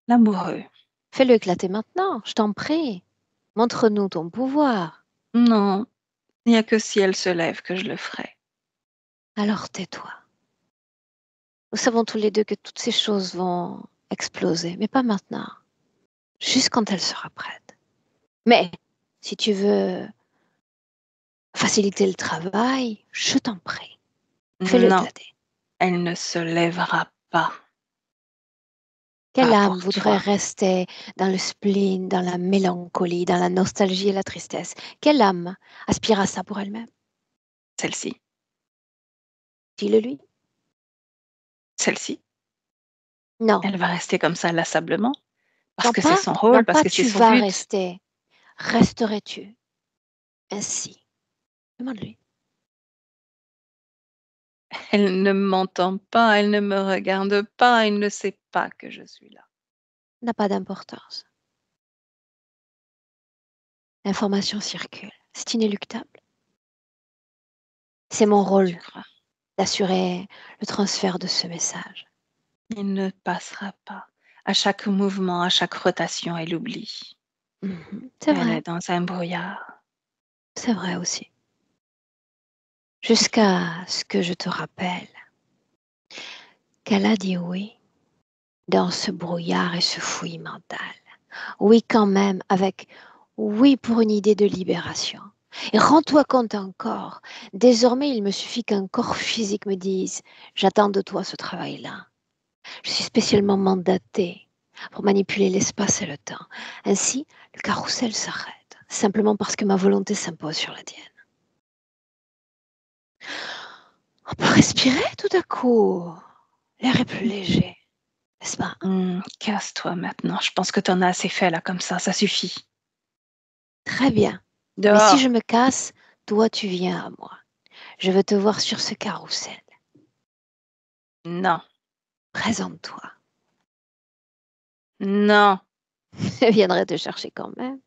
L'amoureux. Fais-le éclater maintenant, je t'en prie. Montre-nous ton pouvoir. Non, il n'y a que si elle se lève que je le ferai. Alors tais-toi. Nous savons tous les deux que toutes ces choses vont exploser, mais pas maintenant. Juste quand elle sera prête. Mais si tu veux faciliter le travail, je t'en prie. Fais-le Non, éclater. elle ne se lèvera pas. Quelle Pas âme pour voudrait toi. rester dans le spleen, dans la mélancolie, dans la nostalgie et la tristesse? Quelle âme aspire à ça pour elle-même? Celle-ci. Dis-le lui. Celle-ci. Non, Elle va rester comme ça lassablement parce non que c'est pas, son non rôle, parce pas que c'est tu son vas but. rester. Resterais-tu ainsi? Demande-lui. Elle ne m'entend pas, elle ne me regarde pas, elle ne sait pas que je suis là. N'a pas d'importance. L'information circule. C'est inéluctable. C'est C'est mon ce que tu rôle crois. d'assurer le transfert de ce message. Il ne passera pas. À chaque mouvement, à chaque rotation, elle oublie. Elle est dans un brouillard. C'est vrai aussi. Jusqu'à ce que je te rappelle qu'elle a dit oui dans ce brouillard et ce fouillis mental. Oui quand même, avec oui pour une idée de libération. Et rends-toi compte encore, désormais il me suffit qu'un corps physique me dise, j'attends de toi ce travail-là. Je suis spécialement mandatée pour manipuler l'espace et le temps. Ainsi, le carrousel s'arrête, simplement parce que ma volonté s'impose sur la tienne. On peut respirer tout à coup. L'air est plus léger, n'est-ce pas? Casse-toi maintenant. Je pense que t'en as assez fait là comme ça suffit. Très bien. Mais si je Dehors. me casse, toi tu viens à moi. Je veux te voir sur ce carrousel. Non. Présente-toi. Non. Je viendrai te chercher quand même.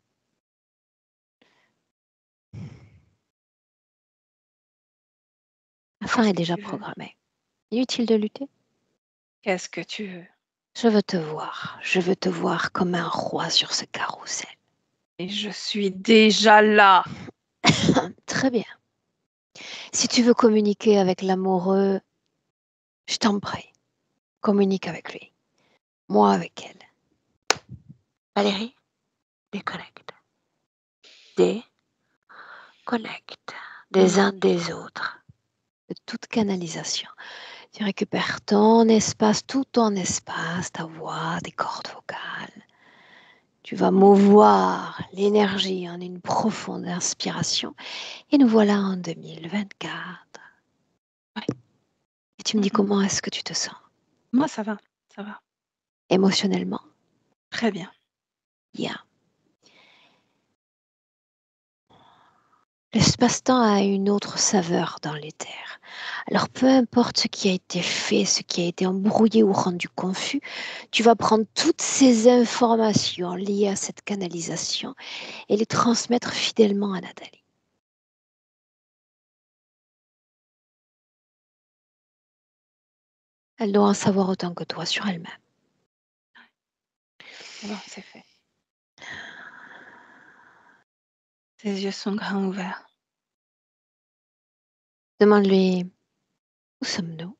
La fin Qu'est-ce est que déjà tu veux? programmée. Inutile de lutter. Qu'est-ce que tu veux? Je veux te voir. Je veux te voir comme un roi sur ce carrousel. Et je suis déjà là. Très bien. Si tu veux communiquer avec l'amoureux, je t'en prie. Communique avec lui. Moi avec elle. Valérie, déconnecte. Déconnecte des Non. uns des autres. De toute canalisation. Tu récupères ton espace, tout ton espace, ta voix, tes cordes vocales. Tu vas mouvoir l'énergie en une profonde inspiration. Et nous voilà en 2024. Ouais. Et tu me dis comment est-ce que tu te sens Moi, ça va. Ça va. émotionnellement? Très bien. Bien. L'espace-temps a une autre saveur dans l'éther. Alors peu importe ce qui a été fait, ce qui a été embrouillé ou rendu confus, tu vas prendre toutes ces informations liées à cette canalisation et les transmettre fidèlement à Nathalie. Elle doit en savoir autant que toi sur elle-même. Bon, c'est fait. Ses yeux sont grands ouverts. Demande-lui, où sommes-nous?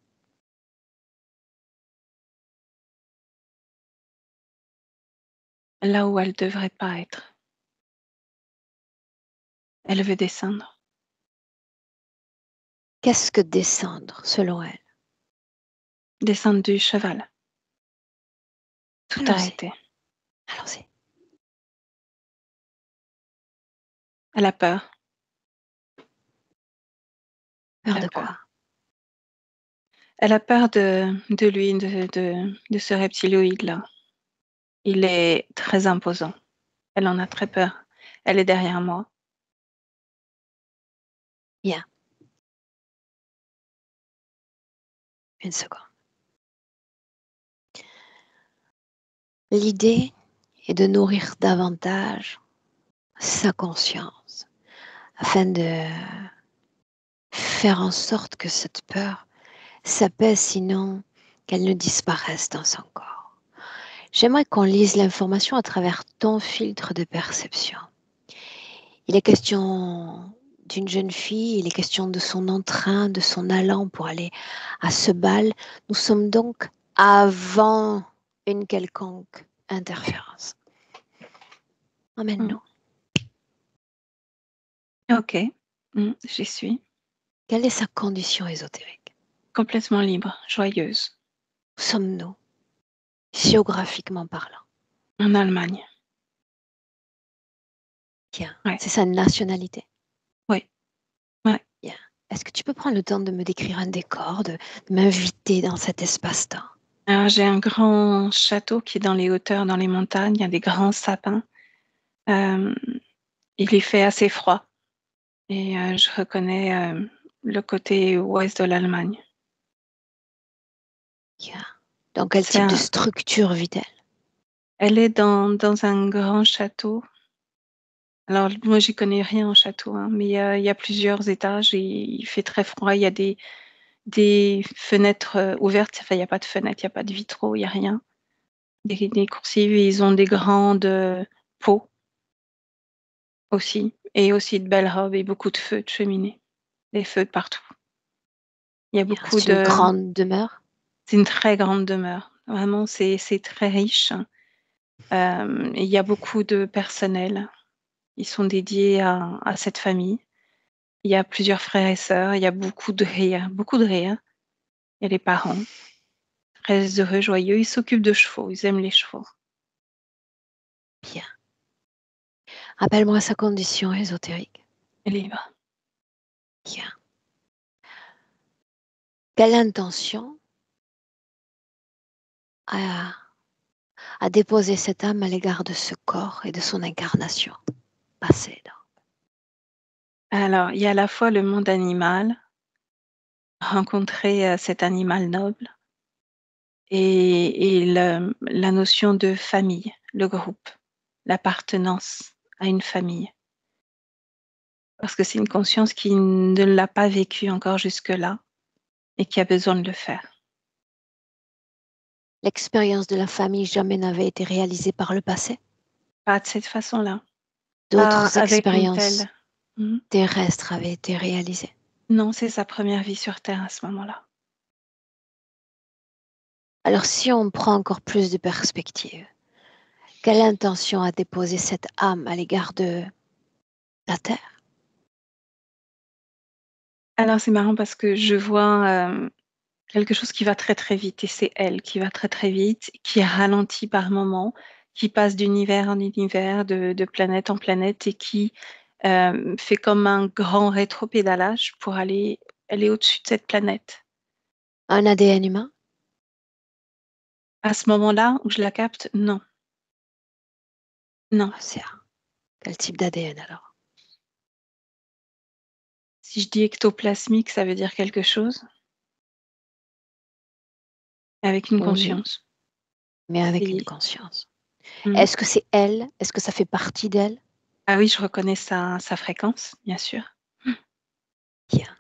Là où elle devrait pas être. Elle veut descendre. Qu'est-ce que descendre selon elle? Descendre du cheval. Tout Allons-y, arrêter. allons-y. Elle a peur. Elle Peur a de peur. quoi? Elle a peur de lui, de ce reptiloïde-là. Il est très imposant. Elle en a très peur. Elle est derrière moi. Bien. Une seconde. L'idée est de nourrir davantage sa conscience afin de faire en sorte que cette peur s'apaise, sinon qu'elle ne disparaisse dans son corps. J'aimerais qu'on lise l'information à travers ton filtre de perception. Il est question d'une jeune fille, il est question de son entrain, de son allant pour aller à ce bal. Nous sommes donc avant une quelconque interférence. Emmène-nous. Ok, j'y suis. Quelle est sa condition ésotérique? Complètement libre, joyeuse. Où sommes-nous, géographiquement parlant? En Allemagne. Tiens, Ouais. c'est sa nationalité? Oui. Ouais. Bien. Est-ce que tu peux prendre le temps de me décrire un décor, de m'inviter dans cet espace-temps? Alors, j'ai un grand château qui est dans les hauteurs, dans les montagnes. Il y a des grands sapins. Il y fait assez froid. Et je reconnais le côté ouest de l'Allemagne. Bien. Dans quel C'est type de structure vit-elle? Elle est dans un grand château. Alors, moi, j'y connais rien en château, hein, mais il y a plusieurs étages et il fait très froid. Il y a des fenêtres ouvertes. Enfin, il n'y a pas de fenêtres, il n'y a pas de vitraux, il n'y a rien. Des coursives, et ils ont des grandes pots aussi. Et aussi de belles robes et beaucoup de feux de cheminée. Des feux de partout. Il y a Bien. beaucoup C'est une de. grande demeure? C'est une très grande demeure. Vraiment, c'est très riche. Et il y a beaucoup de personnel. Ils sont dédiés à cette famille. Il y a plusieurs frères et sœurs. Il y a beaucoup de rire, beaucoup de rire. Il y a les parents, très heureux, joyeux. Ils s'occupent de chevaux. Ils aiment les chevaux. Bien. Rappelle-moi sa condition ésotérique. Et libre. Bien. Quelle intention a déposé cette âme à l'égard de ce corps et de son incarnation passée? Alors, il y a à la fois le monde animal, rencontrer cet animal noble, et la notion de famille, le groupe, l'appartenance à une famille. Parce que c'est une conscience qui ne l'a pas vécu encore jusque-là et qui a besoin de le faire. L'expérience de la famille jamais n'avait été réalisée par le passé? Pas de cette façon-là, pas D'autres avec une expériences telle. Mhm. terrestres avaient été réalisées? Non, c'est sa première vie sur Terre à ce moment-là. Alors si on prend encore plus de perspective, quelle intention a déposé cette âme à l'égard de la Terre? Alors c'est marrant parce que je vois quelque chose qui va très très vite et c'est elle qui va très très vite, qui ralentit par moments, qui passe d'univers en univers, de planète en planète et qui fait comme un grand rétropédalage pour aller au-dessus de cette planète. Un ADN humain? À ce moment-là où je la capte, non, non. C'est quel type d'ADN alors? Si je dis ectoplasmique, ça veut dire quelque chose? Avec une Oui, conscience. mais avec une Et conscience. mmh. Est-ce que c'est elle? Est-ce que ça fait partie d'elle? Ah oui, je reconnais sa fréquence, bien sûr. Bien.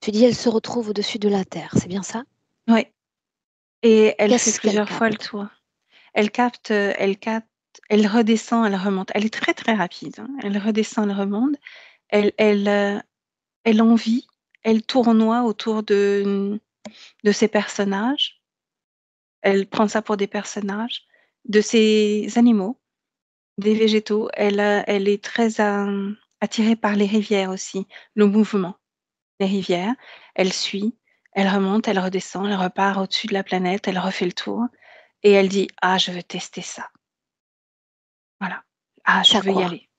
Tu dis elle se retrouve au-dessus de la terre, c'est bien ça? Ouais, et elle fait Qu'est-ce qu'elle plusieurs fois le capte? tour. Elle capte, elle redescend, elle remonte. Elle est très, très rapide, hein. Elle redescend, elle remonte. Elle elle en vit, elle tournoie autour de ses personnages. Elle prend ça pour des personnages, de ses animaux, des végétaux. Elle est très, attirée par les rivières aussi, le mouvement des rivières. Elle suit, elle remonte, elle redescend, elle repart au-dessus de la planète, elle refait le tour et elle dit: «Ah, je veux tester ça. Voilà. Ah, je Ça veux y quoi? aller.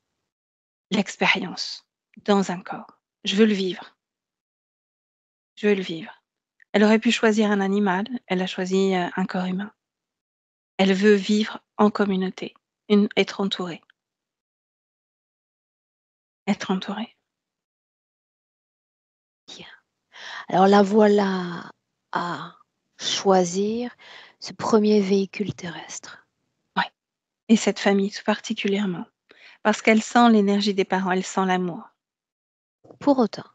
L'expérience dans un corps. Je veux le vivre, je veux le vivre». Elle aurait pu choisir un animal, elle a choisi, un corps humain. Elle veut vivre en communauté, être entourée, être entourée. Bien. Alors la voilà à choisir ce premier véhicule terrestre. Ouais, et cette famille tout particulièrement, parce qu'elle sent l'énergie des parents, elle sent l'amour. Pour autant,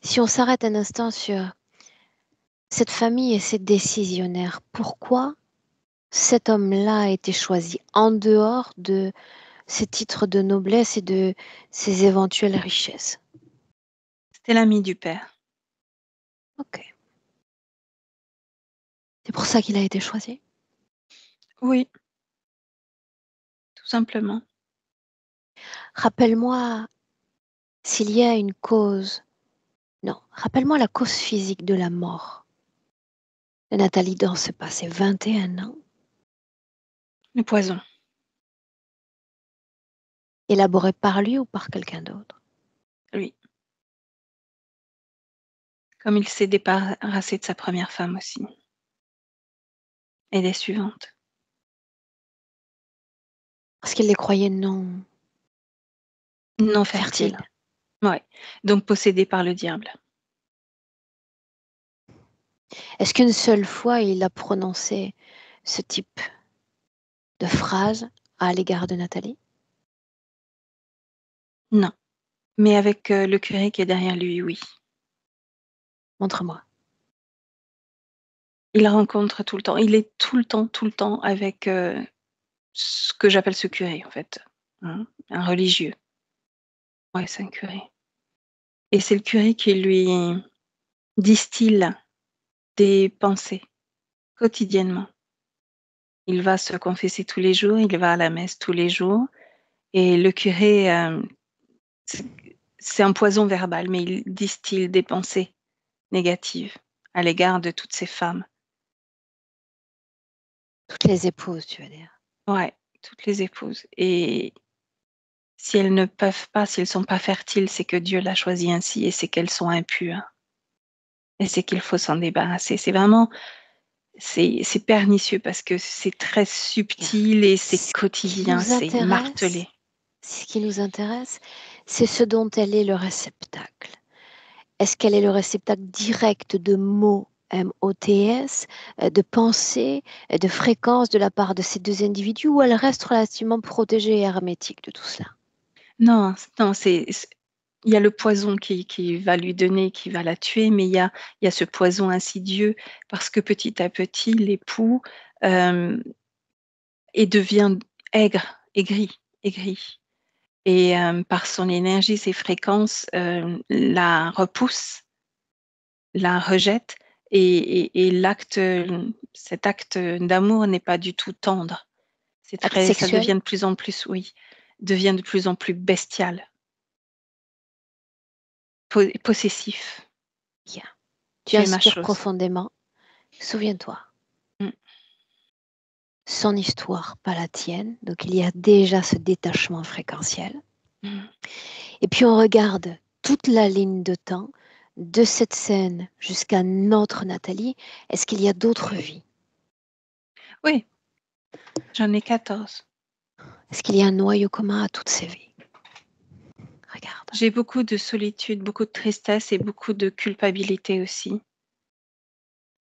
si on s'arrête un instant sur cette famille et ces décisionnaires, pourquoi cet homme-là a été choisi en dehors de ses titres de noblesse et de ses éventuelles richesses? C'était l'ami du père. Ok. C'est pour ça qu'il a été choisi. Oui, tout simplement. Rappelle-moi s'il y a une cause. Non, rappelle-moi la cause physique de la mort de Nathalie dans ce passé 21 ans, Le poison. élaboré par lui ou par quelqu'un d'autre. Lui. Comme il s'est débarrassé de sa première femme aussi, et des suivantes. Parce qu'il les croyait non Non fertile. fertiles. Ouais. Donc possédé par le diable. Est-ce qu'une seule fois il a prononcé ce type de phrase à l'égard de Nathalie? Non. Mais avec, le curé qui est derrière lui, oui. Montre-moi. Il rencontre tout le temps. Il est tout le temps avec, ce que j'appelle ce curé en fait, hein, un religieux. Ouais, c'est un curé, et c'est le curé qui lui distille des pensées quotidiennement. Il va se confesser tous les jours, il va à la messe tous les jours, et le curé, c'est c'est un poison verbal, mais il distille des pensées négatives à l'égard de toutes ces femmes. Toutes les épouses, tu veux dire. Ouais, toutes les épouses, et si elles ne peuvent pas, si elles sont pas fertiles, c'est que Dieu l'a choisi ainsi et c'est qu'elles sont impures et c'est qu'il faut s'en débarrasser. C'est vraiment, c'est pernicieux parce que c'est très Bien. subtil et c'est Ce qui quotidien, nous c'est intéresse, martelé. ce qui nous intéresse, c'est ce dont elle est le réceptacle. Est-ce qu'elle est le réceptacle direct de mots MOTS, de pensées, de fréquences de la part de ces deux individus, ou elle reste relativement protégée et hermétique de tout cela? Non, non, c'est il y a le poison qui va lui donner, qui va la tuer, mais il y a ce poison insidieux parce que petit à petit, l'époux, hem et devient aigre, aigri, et par son énergie, ses fréquences, la repousse, la rejette, et l'acte, cet acte d'amour n'est pas du tout tendre. C'est Acte très, ça sexuel? devient de plus en plus, oui, devient de plus en plus bestial, possessif. Bien. Tu Tu es ma inspires chose. profondément. Souviens-toi, Mmh. son histoire, pas la tienne. Donc il y a déjà ce détachement fréquentiel. Mmh. Et puis on regarde toute la ligne de temps de cette scène jusqu'à notre Nathalie. Est-ce qu'il y a d'autres vies? Oui, j'en ai 14. Est-ce qu'il y a un noyau commun à toutes ces vies? Regarde. J'ai beaucoup de solitude, beaucoup de tristesse et beaucoup de culpabilité aussi.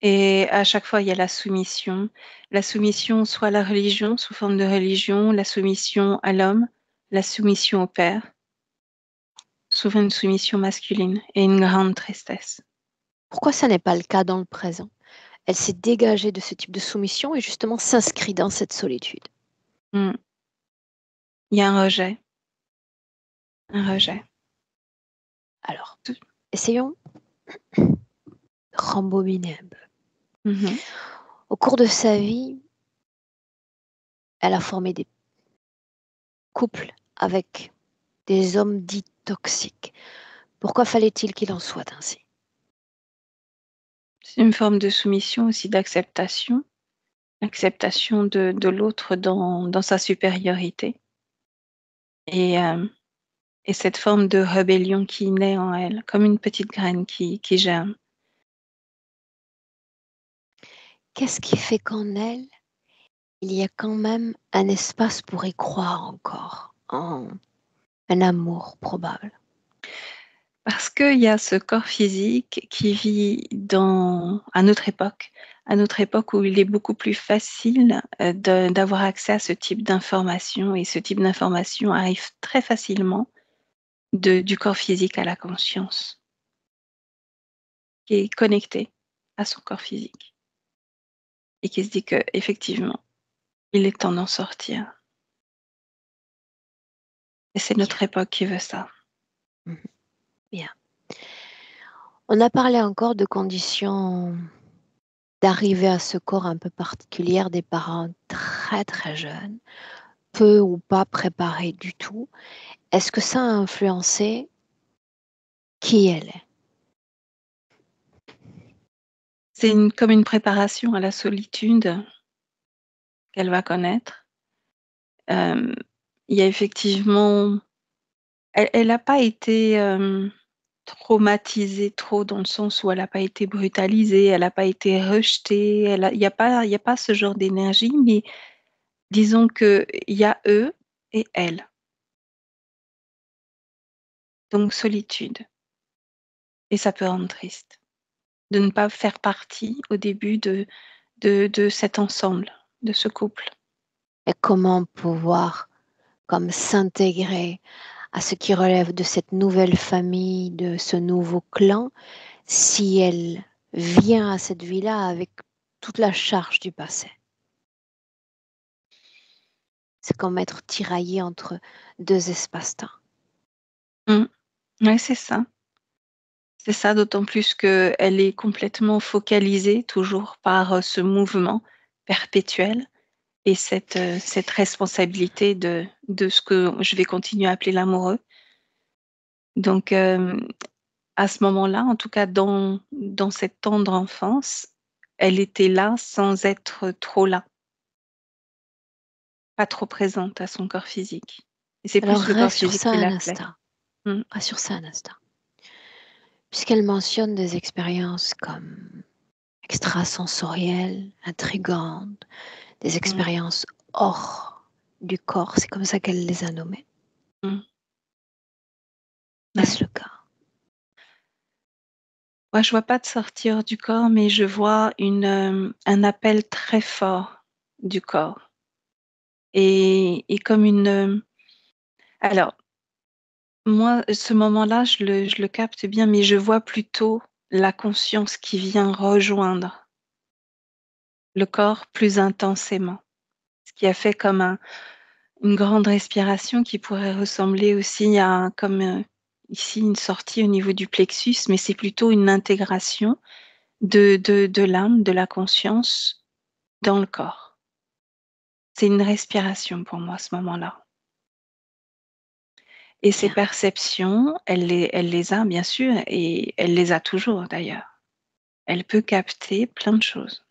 Et à chaque fois, il y a la soumission. La soumission soit à la religion, sous forme de religion, la soumission à l'homme, la soumission au père, souvent une soumission masculine et une grande tristesse. Pourquoi ça n'est pas le cas dans le présent? Elle s'est dégagée de ce type de soumission et justement s'inscrit dans cette solitude. Mm. Il y a un rejet. Un rejet. Alors, essayons de rembobiner un peu. Mhm. Au cours de sa vie, elle a formé des couples avec des hommes dits toxiques. Pourquoi fallait-il qu'il en soit ainsi? C'est une forme de soumission aussi, d'acceptation. Acceptation de l'autre dans sa supériorité. Et cette forme de rébellion qui naît en elle, comme une petite graine qui germe. Qu'est-ce qui fait qu'en elle, il y a quand même un espace pour y croire encore, en un amour probable? Parce qu'il y a ce corps physique qui vit à notre époque où il est beaucoup plus facile d'avoir accès à ce type d'information, et ce type d'information arrive très facilement du corps physique à la conscience, qui est connecté à son corps physique et qui se dit que effectivement, il est temps d'en sortir. Et c'est notre époque qui veut ça. Mhm. Bien. On a parlé encore de conditions d'arriver à ce corps un peu particulier des parents très très jeunes, peu ou pas préparés du tout. Est-ce que ça a influencé qui elle est? C'est comme une préparation à la solitude qu'elle va connaître. Il y a effectivement, elle n'a pas été traumatisée trop dans le sens où elle n'a pas été brutalisée, elle n'a pas été rejetée, il y a pas ce genre d'énergie, mais disons qu'il y a eux et elle. Donc solitude. Et ça peut rendre triste de ne pas faire partie au début de cet ensemble, de ce couple. Et comment pouvoir comme s'intégrer à ce qui relève de cette nouvelle famille, de ce nouveau clan, si elle vient à cette vie-là avec toute la charge du passé? C'est comme être tiraillé entre deux espaces-temps. Oui, c'est ça. C'est ça, d'autant plus qu'elle est complètement focalisée toujours par ce mouvement perpétuel et cette responsabilité de ce que je vais continuer à appeler l'amoureux. Donc, à ce moment-là, en tout cas dans cette tendre enfance, elle était là sans être trop là, pas trop présente à son corps physique. Et c'est Alors plus le corps reste sur physique ça qui un l'appelait. instant. Mm. Reste sur ça un instant. Puisqu'elle mentionne des expériences comme extrasensorielles, intrigantes, des Mm. expériences hors du corps, c'est comme ça qu'elle les a nommées. Mm. Ouais. Est-ce le cas? Moi, je vois pas de sortir du corps, mais je vois un appel très fort du corps. Et comme alors, moi, ce moment-là, je le capte bien, mais je vois plutôt la conscience qui vient rejoindre le corps plus intensément. Ce qui a fait comme une grande respiration qui pourrait ressembler aussi à comme ici une sortie au niveau du plexus, mais c'est plutôt une intégration de l'âme, de la conscience dans le corps. C'est une respiration pour moi, à ce moment-là. Et ces Bien. perceptions, elle les a bien sûr, et elle les a toujours d'ailleurs. Elle peut capter plein de choses.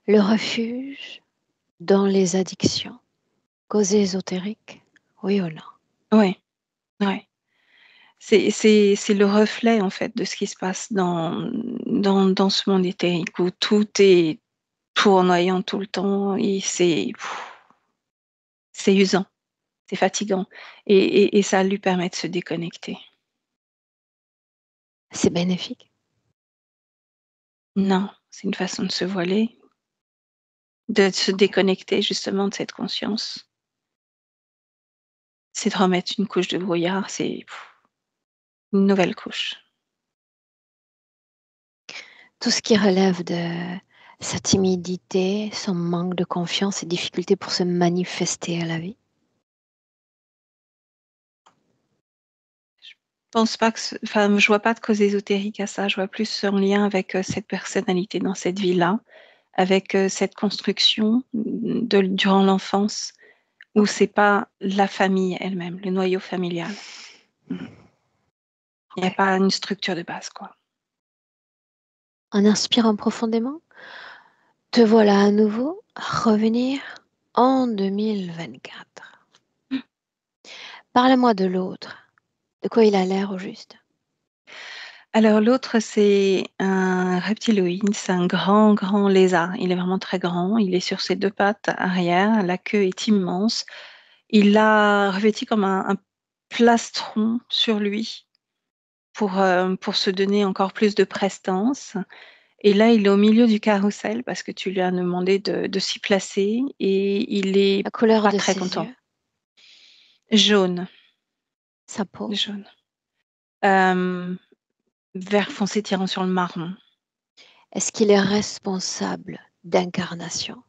Le refuge dans les addictions. Cause ésotérique, oui ou non? Oui, oui. C'est le reflet en fait de ce qui se passe dans ce monde éthérique où tout est tournoyant tout le temps et c'est usant. C'est fatigant et ça lui permet de se déconnecter. C'est bénéfique. Non, c'est une façon de se voiler, de se déconnecter justement de cette conscience. C'est de remettre une couche de brouillard, c'est une nouvelle couche. Tout ce qui relève de sa timidité, son manque de confiance, ses difficultés pour se manifester à la vie. Pense pas que enfin, je vois pas de cause ésotérique à ça. Je vois plus en lien avec cette personnalité dans cette vie-là, avec cette construction durant l'enfance, où c'est pas la famille elle-même, le noyau familial. Il n'y a Ok. pas une structure de base, quoi. En inspirant profondément, te voilà à nouveau à revenir en 2024. Parle-moi de l'autre. De quoi il a l'air au juste? Alors l'autre, c'est un reptiloïde, c'est un grand, grand lézard. Il est vraiment très grand. Il est sur ses 2 pattes arrière. La queue est immense. Il a revêti comme un plastron sur lui pour se donner encore plus de prestance. Et là, il est au milieu du carrousel parce que tu lui as demandé de s'y placer et il est La couleur pas de très ses content. yeux, Jaune, sa peau. jaune. Hem, vert foncé tirant sur le marron. Est-ce qu'il est responsable d'incarnation?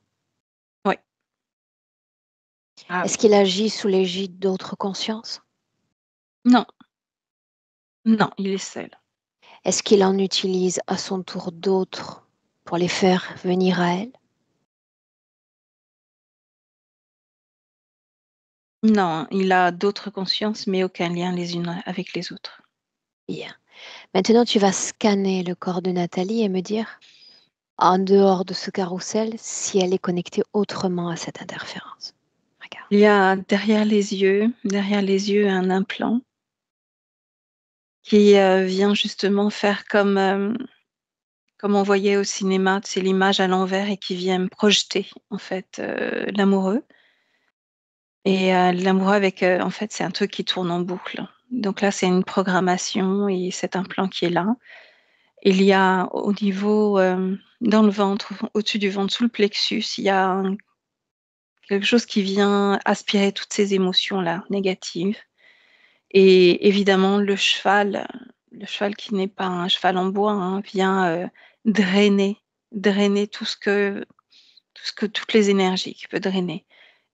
Ouais. Ah Est-ce oui. qu'il agit sous l'égide d'autres consciences? Non, non, il est seul. Est-ce qu'il en utilise à son tour d'autres pour les faire venir à elle? Non, il a d'autres consciences, mais aucun lien les unes avec les autres. Bien. Maintenant, tu vas scanner le corps de Nathalie et me dire, en dehors de ce carrousel, si elle est connectée autrement à cette interférence. Regarde. Il y a derrière les yeux, un implant qui, vient justement faire comme on voyait au cinéma, c'est l'image à l'envers et qui vient me projeter en fait, l'amoureux et l'amoureux avec, en fait, c'est un truc qui tourne en boucle. Donc là, c'est une programmation et cet implant qui est là. Il y a au niveau, dans le ventre, au-dessus du ventre, sous le plexus, il y a quelque chose qui vient aspirer toutes ces émotions-là négatives et évidemment le cheval qui n'est pas un cheval en bois, hein, vient, drainer drainer toutes les énergies qu'il peut drainer.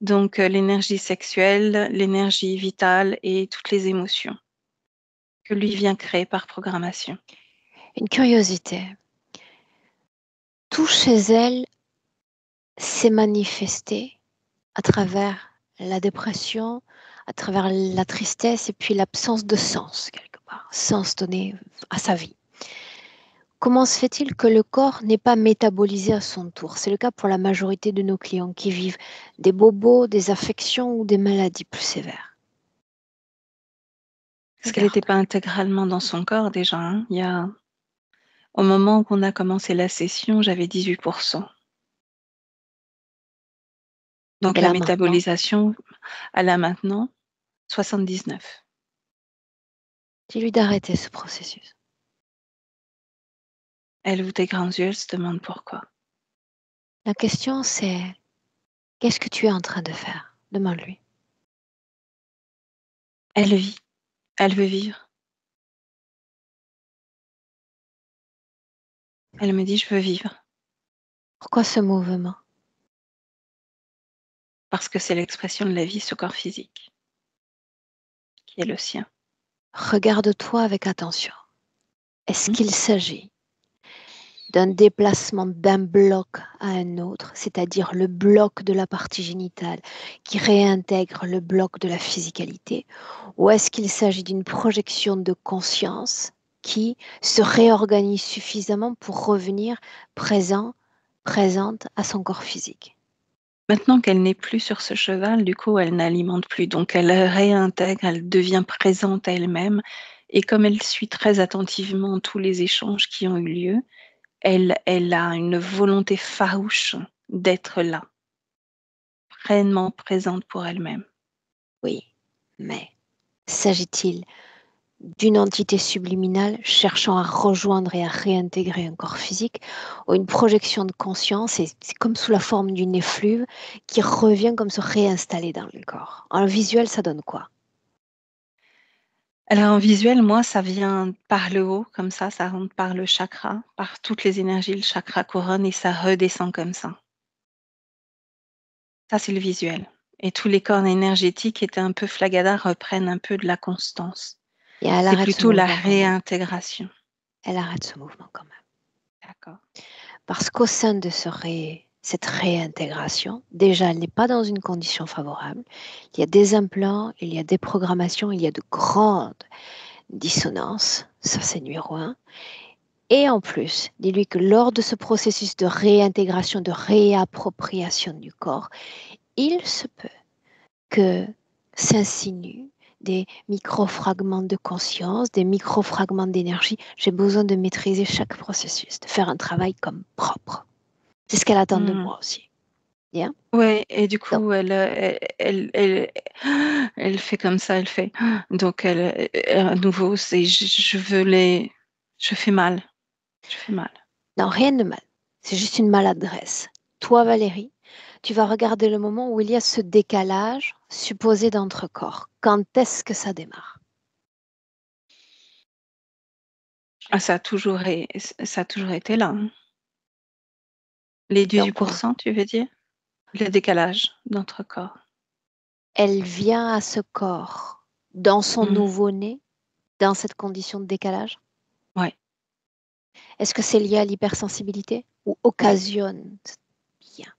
Donc l'énergie sexuelle, l'énergie vitale et toutes les émotions que lui vient créer par programmation. Une curiosité. Tout chez elle s'est manifesté à travers la dépression, à travers la tristesse et puis l'absence de sens, quelque part, sens donné à sa vie. Comment se fait-il que le corps n'est pas métabolisé à son tour? C'est le cas pour la majorité de nos clients qui vivent des bobos, des affections ou des maladies plus sévères. Parce qu'elle n'était Regarde. pas intégralement dans son corps déjà, hein. Au moment où on a commencé la session, j'avais 18. Donc Et la là maintenant, métabolisation, elle a maintenant 79. dis-lui d'arrêter ce processus. Elle ouvre des grands yeux, elle se demande pourquoi. La question c'est, qu'est-ce que tu es en train de faire? Demande-lui. Elle vit, elle veut vivre. Elle me dit: «Je veux vivre», Pourquoi ce mouvement? parce que c'est l'expression de la vie, ce corps physique, qui est le sien. Regarde-toi avec attention. Est-ce Mmh. qu'il s'agit d'un déplacement d'un bloc à un autre, c'est-à-dire le bloc de la partie génitale qui réintègre le bloc de la physicalité, ou est-ce qu'il s'agit d'une projection de conscience qui se réorganise suffisamment pour revenir présent, présente à son corps physique? Maintenant qu'elle n'est plus sur ce cheval, du coup, elle n'alimente plus, donc elle réintègre, elle devient présente à elle-même et comme elle suit très attentivement tous les échanges qui ont eu lieu, elle a une volonté farouche d'être là, pleinement présente pour elle-même. Oui, mais s'agit-il d'une entité subliminale cherchant à rejoindre et à réintégrer un corps physique ou une projection de conscience, et c'est comme sous la forme d'une effluve qui revient comme se réinstaller dans le corps. En visuel, ça donne quoi? Alors en visuel, moi, ça vient par le haut, comme ça rentre par le chakra, par toutes les énergies, le chakra couronne et ça redescend comme ça. Ça, c'est le visuel. Et tous les corps énergétiques étaient un peu flagada, reprennent un peu de la constance. Et elle C'est arrête ce plutôt la mouvement quand même. réintégration. Elle arrête ce mouvement quand même. D'accord. Parce qu'au sein de cette réintégration, déjà, elle n'est pas dans une condition favorable. Il y a des implants, il y a des programmations, il y a de grandes dissonances. Ça, c'est numéro un. Et en plus, dis-lui que lors de ce processus de réintégration, de réappropriation du corps, il se peut que s'insinuent des micro-fragments de conscience, des micro-fragments d'énergie. J'ai besoin de maîtriser chaque processus, de faire un travail comme propre. C'est ce qu'elle attend de moi aussi. Bien. Ouais, et du Donc, coup, elle fait comme ça, elle fait. Donc, à nouveau, je fais mal. Je fais mal. non, rien de mal. C'est juste une maladresse. Toi, Valérie, tu vas regarder le moment où il y a ce décalage supposé d'entre corps. Quand est-ce que ça démarre? Ah, ça a toujours été là, hein. Les Donc, 18%, tu veux dire? Le décalage d'entre corps. elle vient à ce corps dans son Mmh. nouveau-né, dans cette condition de décalage. Ouais, Est-ce que c'est lié à l'hypersensibilité ou ouais. occasionne? Bien.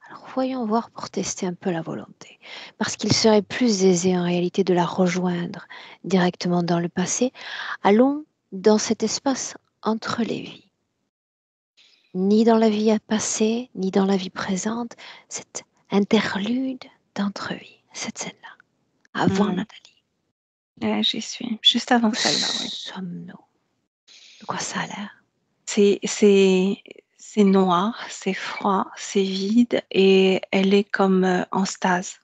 Alors voyons voir pour tester un peu la volonté. Parce qu'il serait plus aisé en réalité de la rejoindre directement dans le passé. Allons dans cet espace entre les vies. Ni dans la vie passée, ni dans la vie présente, cette interlude d'entre-vie, cette scène-là, avant Mmh. Nathalie. Ouais, j'y suis. Juste avant Où celle-là, oui. sommes-nous? De quoi ça a l'air? C'est c'est c'est noir, c'est froid, c'est vide et elle est comme, en stase.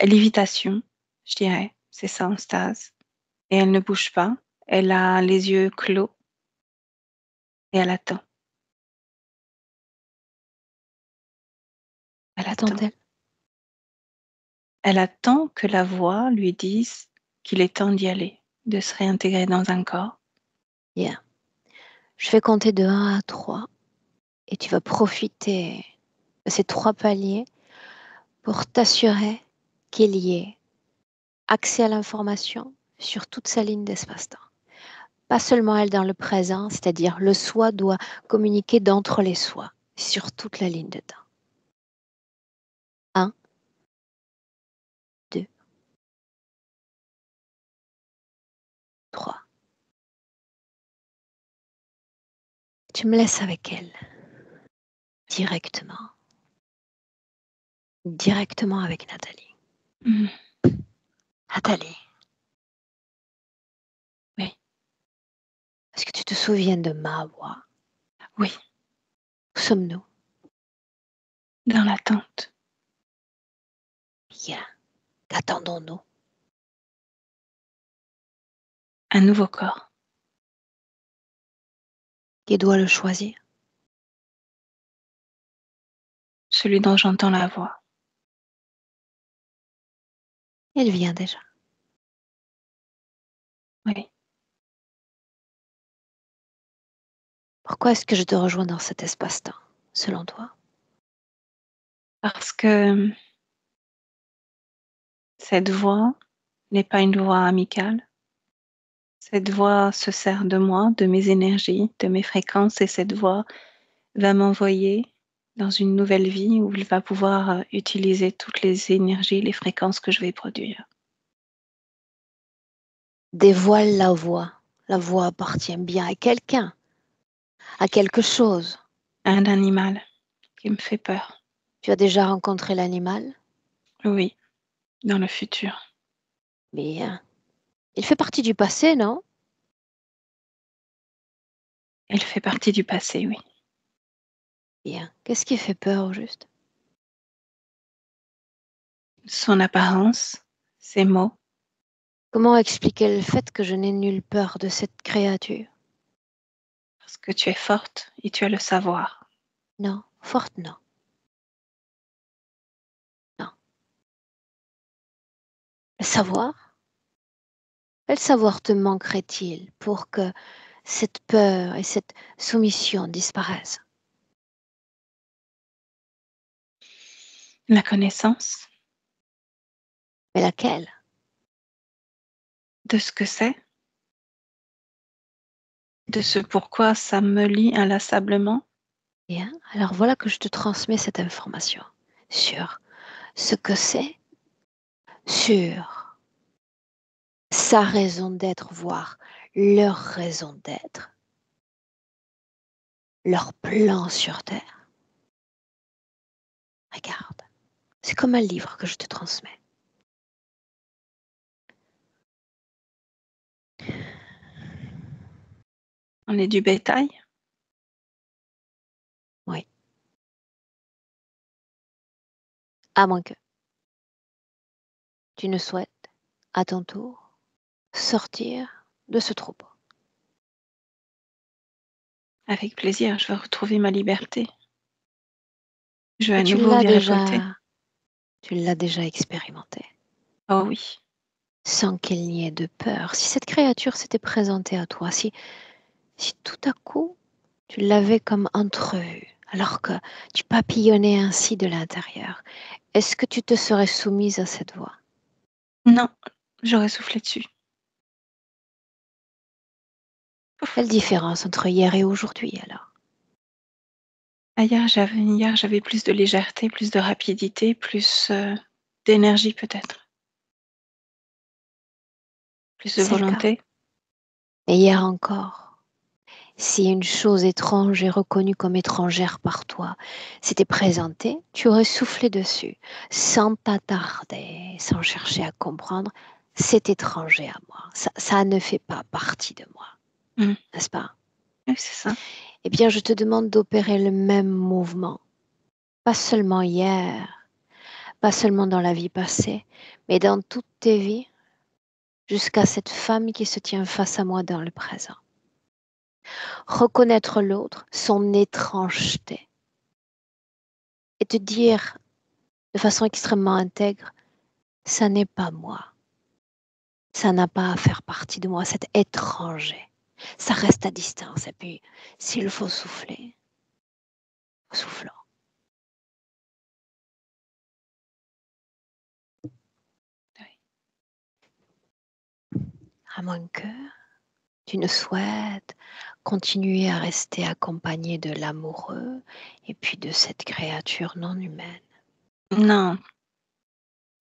Lévitation, je dirais, c'est ça, en stase et elle ne bouge pas. Elle a les yeux clos et elle attend. Elle attend. Qu'attend-elle? Elle attend que la voix lui dise qu'il est temps d'y aller, de se réintégrer dans un corps. Bien. Je vais compter de 1 à 3 et tu vas profiter de ces 3 paliers pour t'assurer qu'il y ait accès à l'information sur toute sa ligne d'espace-temps. Pas seulement elle dans le présent, c'est-à-dire le soi doit communiquer d'entre les soi sur toute la ligne de temps. 1, 2, 3. Tu me laisses avec elle directement. Directement avec Nathalie. Mmh. Nathalie, Oui, est-ce que tu te souviens de ma voix? oui, Où sommes-nous? dans l'attente. Bien. Qu'attendons-nous? Un nouveau corps. Qui doit le choisir? Celui dont j'entends la voix. Elle vient déjà. Oui, Pourquoi est-ce que je te rejoins dans cet espace-temps, selon toi? parce que cette voix n'est pas une voix amicale. Cette voix se sert de moi, de mes énergies, de mes fréquences et cette voix va m'envoyer dans une nouvelle vie où il va pouvoir, utiliser toutes les énergies, les fréquences que je vais produire. Dévoile la voix. La voix appartient bien à quelqu'un, à quelque chose. Un animal qui me fait peur. Tu as déjà rencontré l'animal? Oui, dans le futur. Bien. Il fait partie du passé, non? Elle fait partie du passé, oui. Bien. Qu'est-ce qui fait peur au juste? Son apparence, ses mots. Comment expliquer le fait que je n'ai nulle peur de cette créature? Parce que tu es forte et tu as le savoir. Non, forte non. Non. Le savoir? Quel savoir te manquerait-il pour que cette peur et cette soumission disparaissent? La connaissance Mais laquelle? de ce que c'est, de ce pourquoi ça me lie inlassablement. Bien. Alors voilà que je te transmets cette information sur ce que c'est, sur sa raison d'être, voire leur raison d'être, leur plan sur Terre. Regarde, c'est comme un livre que je te transmets. On est du bétail. Oui. À moins que tu ne souhaites, à ton tour, sortir de ce troupeau. Avec plaisir, je veux retrouver ma liberté. Je veux Et à nouveau virevolter. tu l'as déjà expérimenté, Oh oui. sans qu'il n'y ait de peur. Si cette créature s'était présentée à toi, si tout à coup tu l'avais comme entrevue, alors que tu papillonnais ainsi de l'intérieur, est-ce que tu te serais soumise à cette voix? Non, j'aurais soufflé dessus. Ouf. Quelle différence entre hier et aujourd'hui alors? Hier, j'avais plus de légèreté, plus de rapidité, plus d'énergie peut-être, plus de C'est le cas. volonté. Et hier encore, si une chose étrange et reconnue comme étrangère par toi s'était présentée, tu aurais soufflé dessus, sans t'attarder, sans chercher à comprendre. C'est étranger à moi. Ça ne fait pas partie de moi, Mm. n'est-ce pas? Oui, c'est ça. Eh bien, je te demande d'opérer le même mouvement, pas seulement hier, pas seulement dans la vie passée, mais dans toutes tes vies, jusqu'à cette femme qui se tient face à moi dans le présent. Reconnaître l'autre, son étrangeté, et te dire de façon extrêmement intègre, ça n'est pas moi, ça n'a pas à faire partie de moi, c'est étranger. Ça reste à distance, et puis s'il faut souffler, soufflons. À moins que tu ne souhaites continuer à rester accompagné de l'amoureux et puis de cette créature non humaine. Non,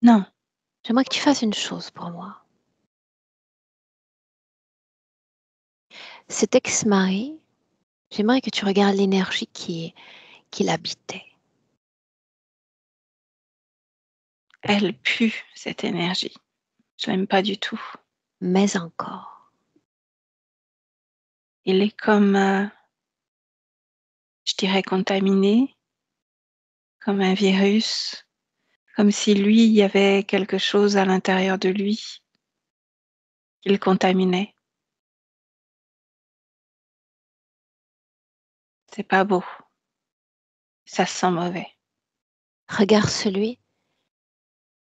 non. J'aimerais que tu fasses une chose pour moi. Cet ex-mari, j'aimerais que tu regardes l'énergie qui l'habitait. Elle pue cette énergie. Je l'aime pas du tout. Mais encore, Il est comme, je dirais, contaminé, comme un virus, comme si lui, il y avait quelque chose à l'intérieur de lui qui le contaminait. C'est pas beau. Ça sent mauvais. regarde celui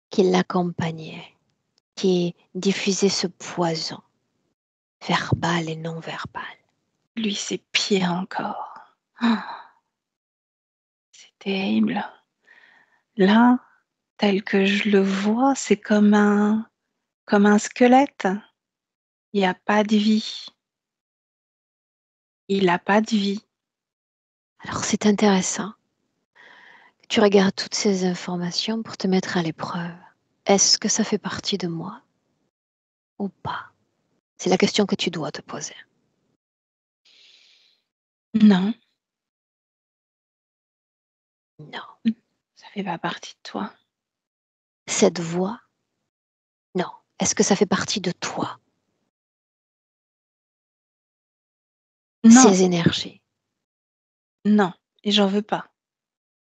qui l'accompagnait, qui diffusait ce poison, verbal et non verbal. Lui, c'est pire encore. Ah, c'est terrible. Là, tel que je le vois, c'est comme un squelette. Il n'y a pas de vie. Il n'a pas de vie. Alors c'est intéressant que tu regardes toutes ces informations pour te mettre à l'épreuve. Est-ce que ça fait partie de moi ou pas? C'est la question que tu dois te poser. Non, Non. ça fait pas partie de toi. Cette voix, non. Est-ce que ça fait partie de toi? Non, Ces énergies, non, et j'en veux pas.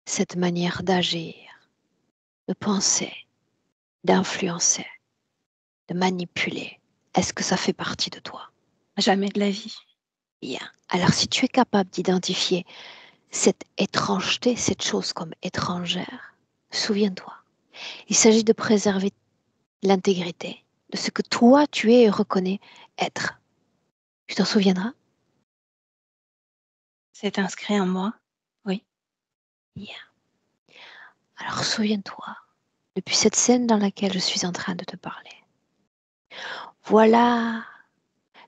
cette manière d'agir, de penser, d'influencer, de manipuler, est-ce que ça fait partie de toi? Jamais de la vie. Bien. Alors si tu es capable d'identifier cette étrangeté, cette chose comme étrangère, souviens-toi, il s'agit de préserver l'intégrité de ce que toi tu es et reconnais être. Tu t'en souviendras? C'est inscrit en moi. Oui. Bien. Alors souviens-toi, depuis cette scène dans laquelle je suis en train de te parler, voilà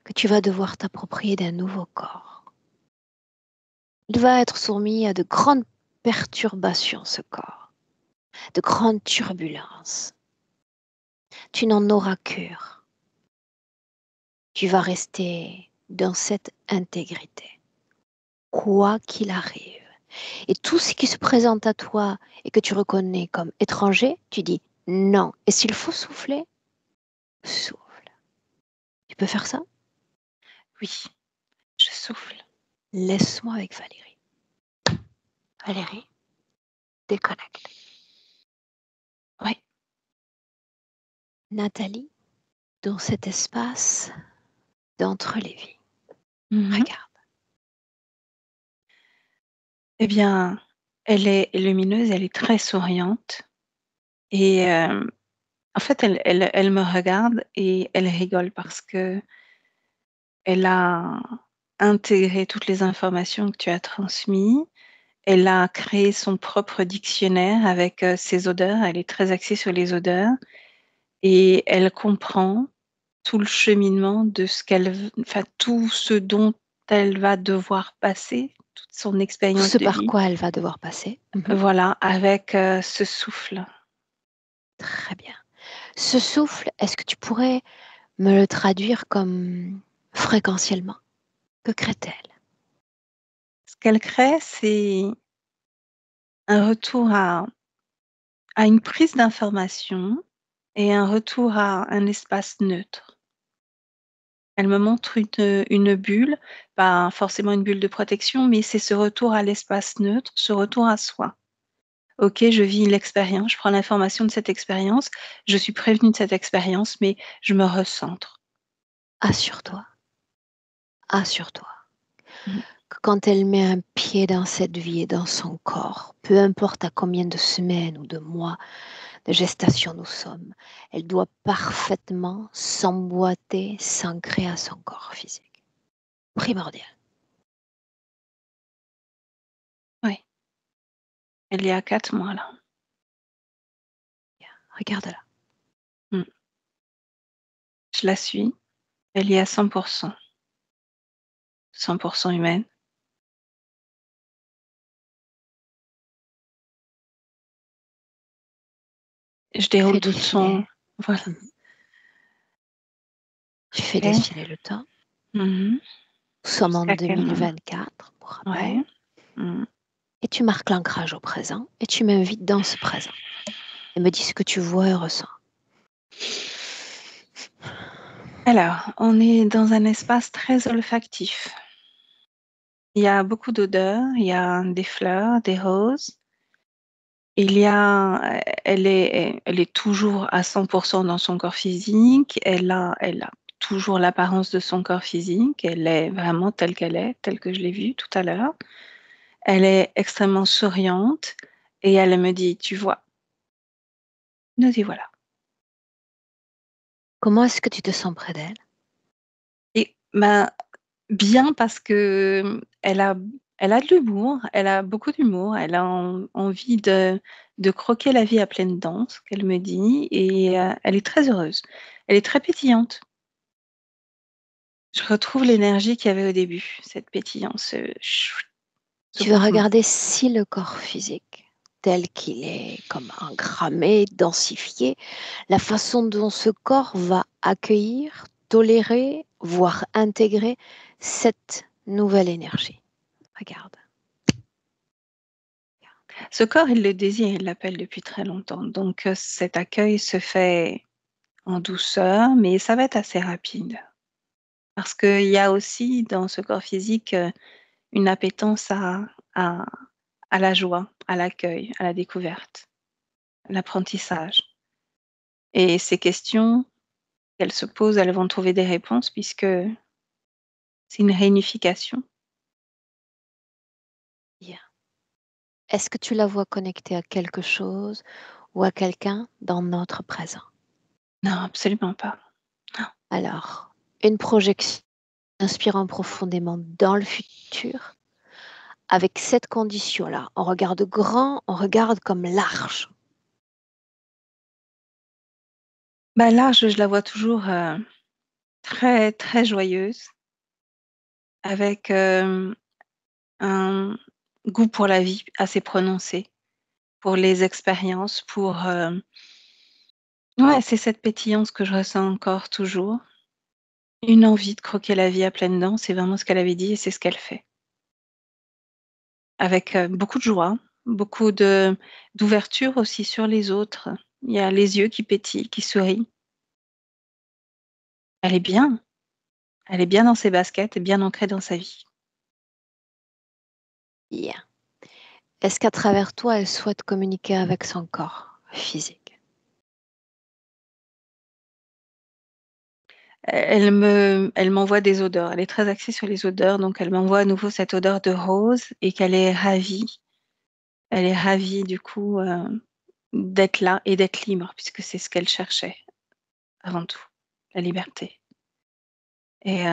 que tu vas devoir t'approprier d'un nouveau corps. Il va être soumis à de grandes perturbations, ce corps, de grandes turbulences. Tu n'en auras cure. Tu vas rester dans cette intégrité, quoi qu'il arrive. Et tout ce qui se présente à toi et que tu reconnais comme étranger, tu dis non. Et s'il faut souffler, souffle. Tu peux faire ça? Oui. Je souffle. Laisse-moi avec Valérie. Valérie, déconnecte. Oui. Nathalie, dans cet espace d'entre les vies. Mhm. Regarde. Eh bien, elle est lumineuse, elle est très souriante. Et en fait, elle me regarde et elle rigole parce que elle a intégré toutes les informations que tu as transmises. Elle a créé son propre dictionnaire avec ses odeurs. Elle est très axée sur les odeurs et elle comprend tout le cheminement de enfin tout ce dont elle va devoir passer, toute son Tout expérience ce de par vie. quoi elle va devoir passer. Voilà, avec ce souffle. Très bien. Ce souffle, est-ce que tu pourrais me le traduire comme fréquentiellement? Que crée-t-elle? Ce qu'elle crée, c'est un retour à une prise d'information et un retour à un espace neutre. Elle me montre une bulle, pas forcément une bulle de protection, mais c'est ce retour à l'espace neutre, ce retour à soi. OK, je vis l'expérience, je prends l'information de cette expérience, je suis prévenue de cette expérience, mais je me recentre. Assure-toi, assure-toi Mmh. que quand elle met un pied dans cette vie et dans son corps, peu importe à combien de semaines ou de mois de gestation nous sommes, elle doit parfaitement s'emboîter, s'ancrer à son corps physique. Primordial. Oui, il y a 4 mois là. Regarde-la. Mmh. Je la suis, elle y est à 100 100 humaine. Je Tu fais déroule toute son défiler. voilà. Mhm. Tu fais OK. défiler le temps. Mmh. Nous sommes en Jusqu'à quel moment? 2024, pour rappel. Ouais. Mmh. Et tu marques l'ancrage au présent et tu m'invites dans ce présent. Et me dis ce que tu vois et ressens. Alors, on est dans un espace très olfactif. Il y a beaucoup d'odeurs, il y a des fleurs, des roses. Elle est toujours à 100 dans son corps physique. Elle a toujours l'apparence de son corps physique. Elle est vraiment telle qu'elle est, telle que je l'ai vue tout à l'heure. Elle est extrêmement souriante et elle me dit: «Tu vois?» Nous y voilà. Comment est-ce que tu te sens près d'elle? Et ben, bien parce que, elle a de l'humour, elle a beaucoup d'humour, elle a envie de croquer la vie à pleines dents, ce qu'elle me dit et elle est très heureuse. Elle est très pétillante. Je retrouve l'énergie qu'il y avait au début, cette pétillance, ce Tu vas mouvement. regarder si le corps physique, tel qu'il est comme engrammé, densifié, la façon dont ce corps va accueillir, tolérer, voire intégrer cette nouvelle énergie. Regarde. Ce corps, il le désire, il l'appelle depuis très longtemps, donc cet accueil se fait en douceur, mais ça va être assez rapide. Parce qu'il y a aussi dans ce corps physique, une appétence à à la joie, à l'accueil, à la découverte, à l'apprentissage. Et ces questions qu'elles se posent, elles vont trouver des réponses puisque c'est une réunification. Bien. Est-ce que tu la vois connectée à quelque chose ou à quelqu'un dans notre présent? Non, absolument pas. Alors, une projection inspirant profondément dans le futur, avec cette condition-là. On regarde grand, on regarde comme large. Bah, large, je la vois toujours très, très joyeuse, avec un goût pour la vie assez prononcé, pour les expériences, pour... ouais, c'est cette pétillance que je ressens encore toujours. Une envie de croquer la vie à pleines dents, c'est vraiment ce qu'elle avait dit et c'est ce qu'elle fait. Avec beaucoup de joie, beaucoup d'ouverture aussi sur les autres. Il y a les yeux qui pétillent, qui sourient. Elle est bien. Elle est bien dans ses baskets et bien ancrée dans sa vie. Bien. Est-ce qu'à travers toi, elle souhaite communiquer avec son corps physique? Elle m'envoie des odeurs. Elle est très axée sur les odeurs, donc elle m'envoie à nouveau cette odeur de rose et qu'elle est ravie. Elle est ravie du coup d'être là et d'être libre, puisque c'est ce qu'elle cherchait avant tout, la liberté. Et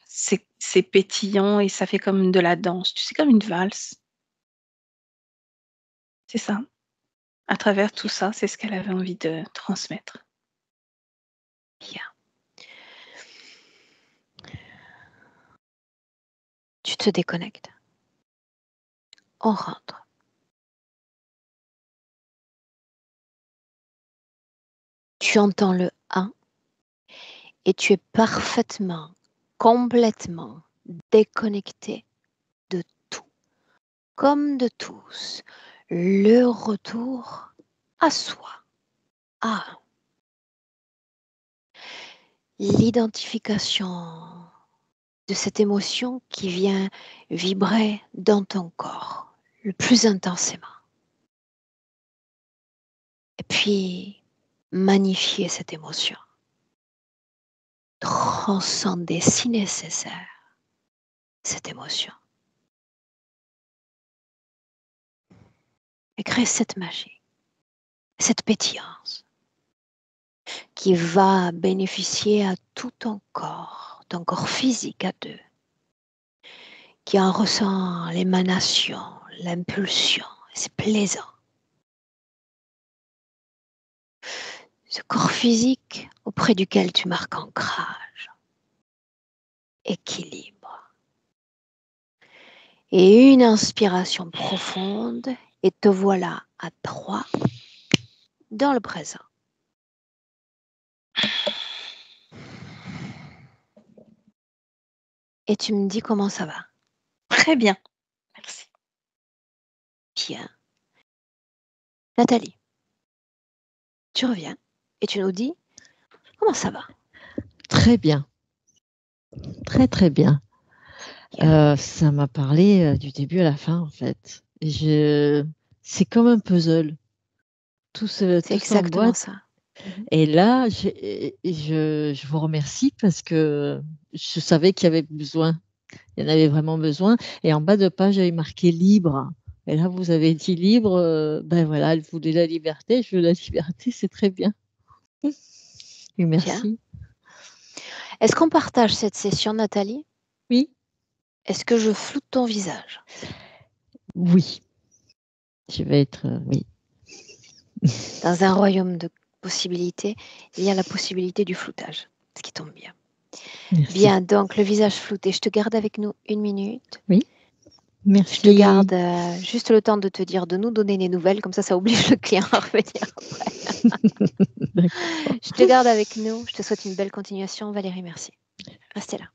c'est pétillant et ça fait comme de la danse, tu sais, comme une valse. C'est ça. À travers tout ça, c'est ce qu'elle avait envie de transmettre. Bien. Tu te déconnectes. On rentre. Tu entends le 1 et tu es parfaitement, complètement déconnecté de tout, comme de tous. Le retour à soi. Ah, l'identification de cette émotion qui vient vibrer dans ton corps le plus intensément. Et puis, magnifier cette émotion. Transcender si nécessaire cette émotion. Et créer cette magie, cette pétillance qui va bénéficier à tout ton corps physique à deux, qui en ressent l'émanation, l'impulsion. C'est plaisant. Ce corps physique auprès duquel tu marques ancrage, équilibre. Et une inspiration profonde et te voilà à 3 dans le présent. Et tu me dis comment ça va. Très bien. Merci. Bien. Nathalie, tu reviens et tu nous dis comment ça va. Très bien. Très, très bien. Ça m'a parlé du début à la fin, en fait. C'est comme un puzzle. Tout C'est exactement s'emboîte. ça. Et là, je vous remercie parce que je savais qu'il y avait besoin. Il y en avait vraiment besoin. Et en bas de page, j'avais marqué libre. Et là, vous avez dit libre. Ben voilà, elle voulait la liberté. Je veux la liberté, c'est très bien. Et merci. Est-ce qu'on partage cette session, Nathalie? Oui. Est-ce que je floute ton visage? Oui. Je vais être... oui. Dans un royaume de possibilités, il y a la possibilité du floutage, ce qui tombe bien. Merci. Bien, donc le visage flouté, je te garde avec nous 1 minute. Oui. Merci. Je te garde juste le temps de te dire de nous donner des nouvelles, comme ça oblige le client à revenir après. Je te garde avec nous, je te souhaite une belle continuation. Valérie, merci. Restez là.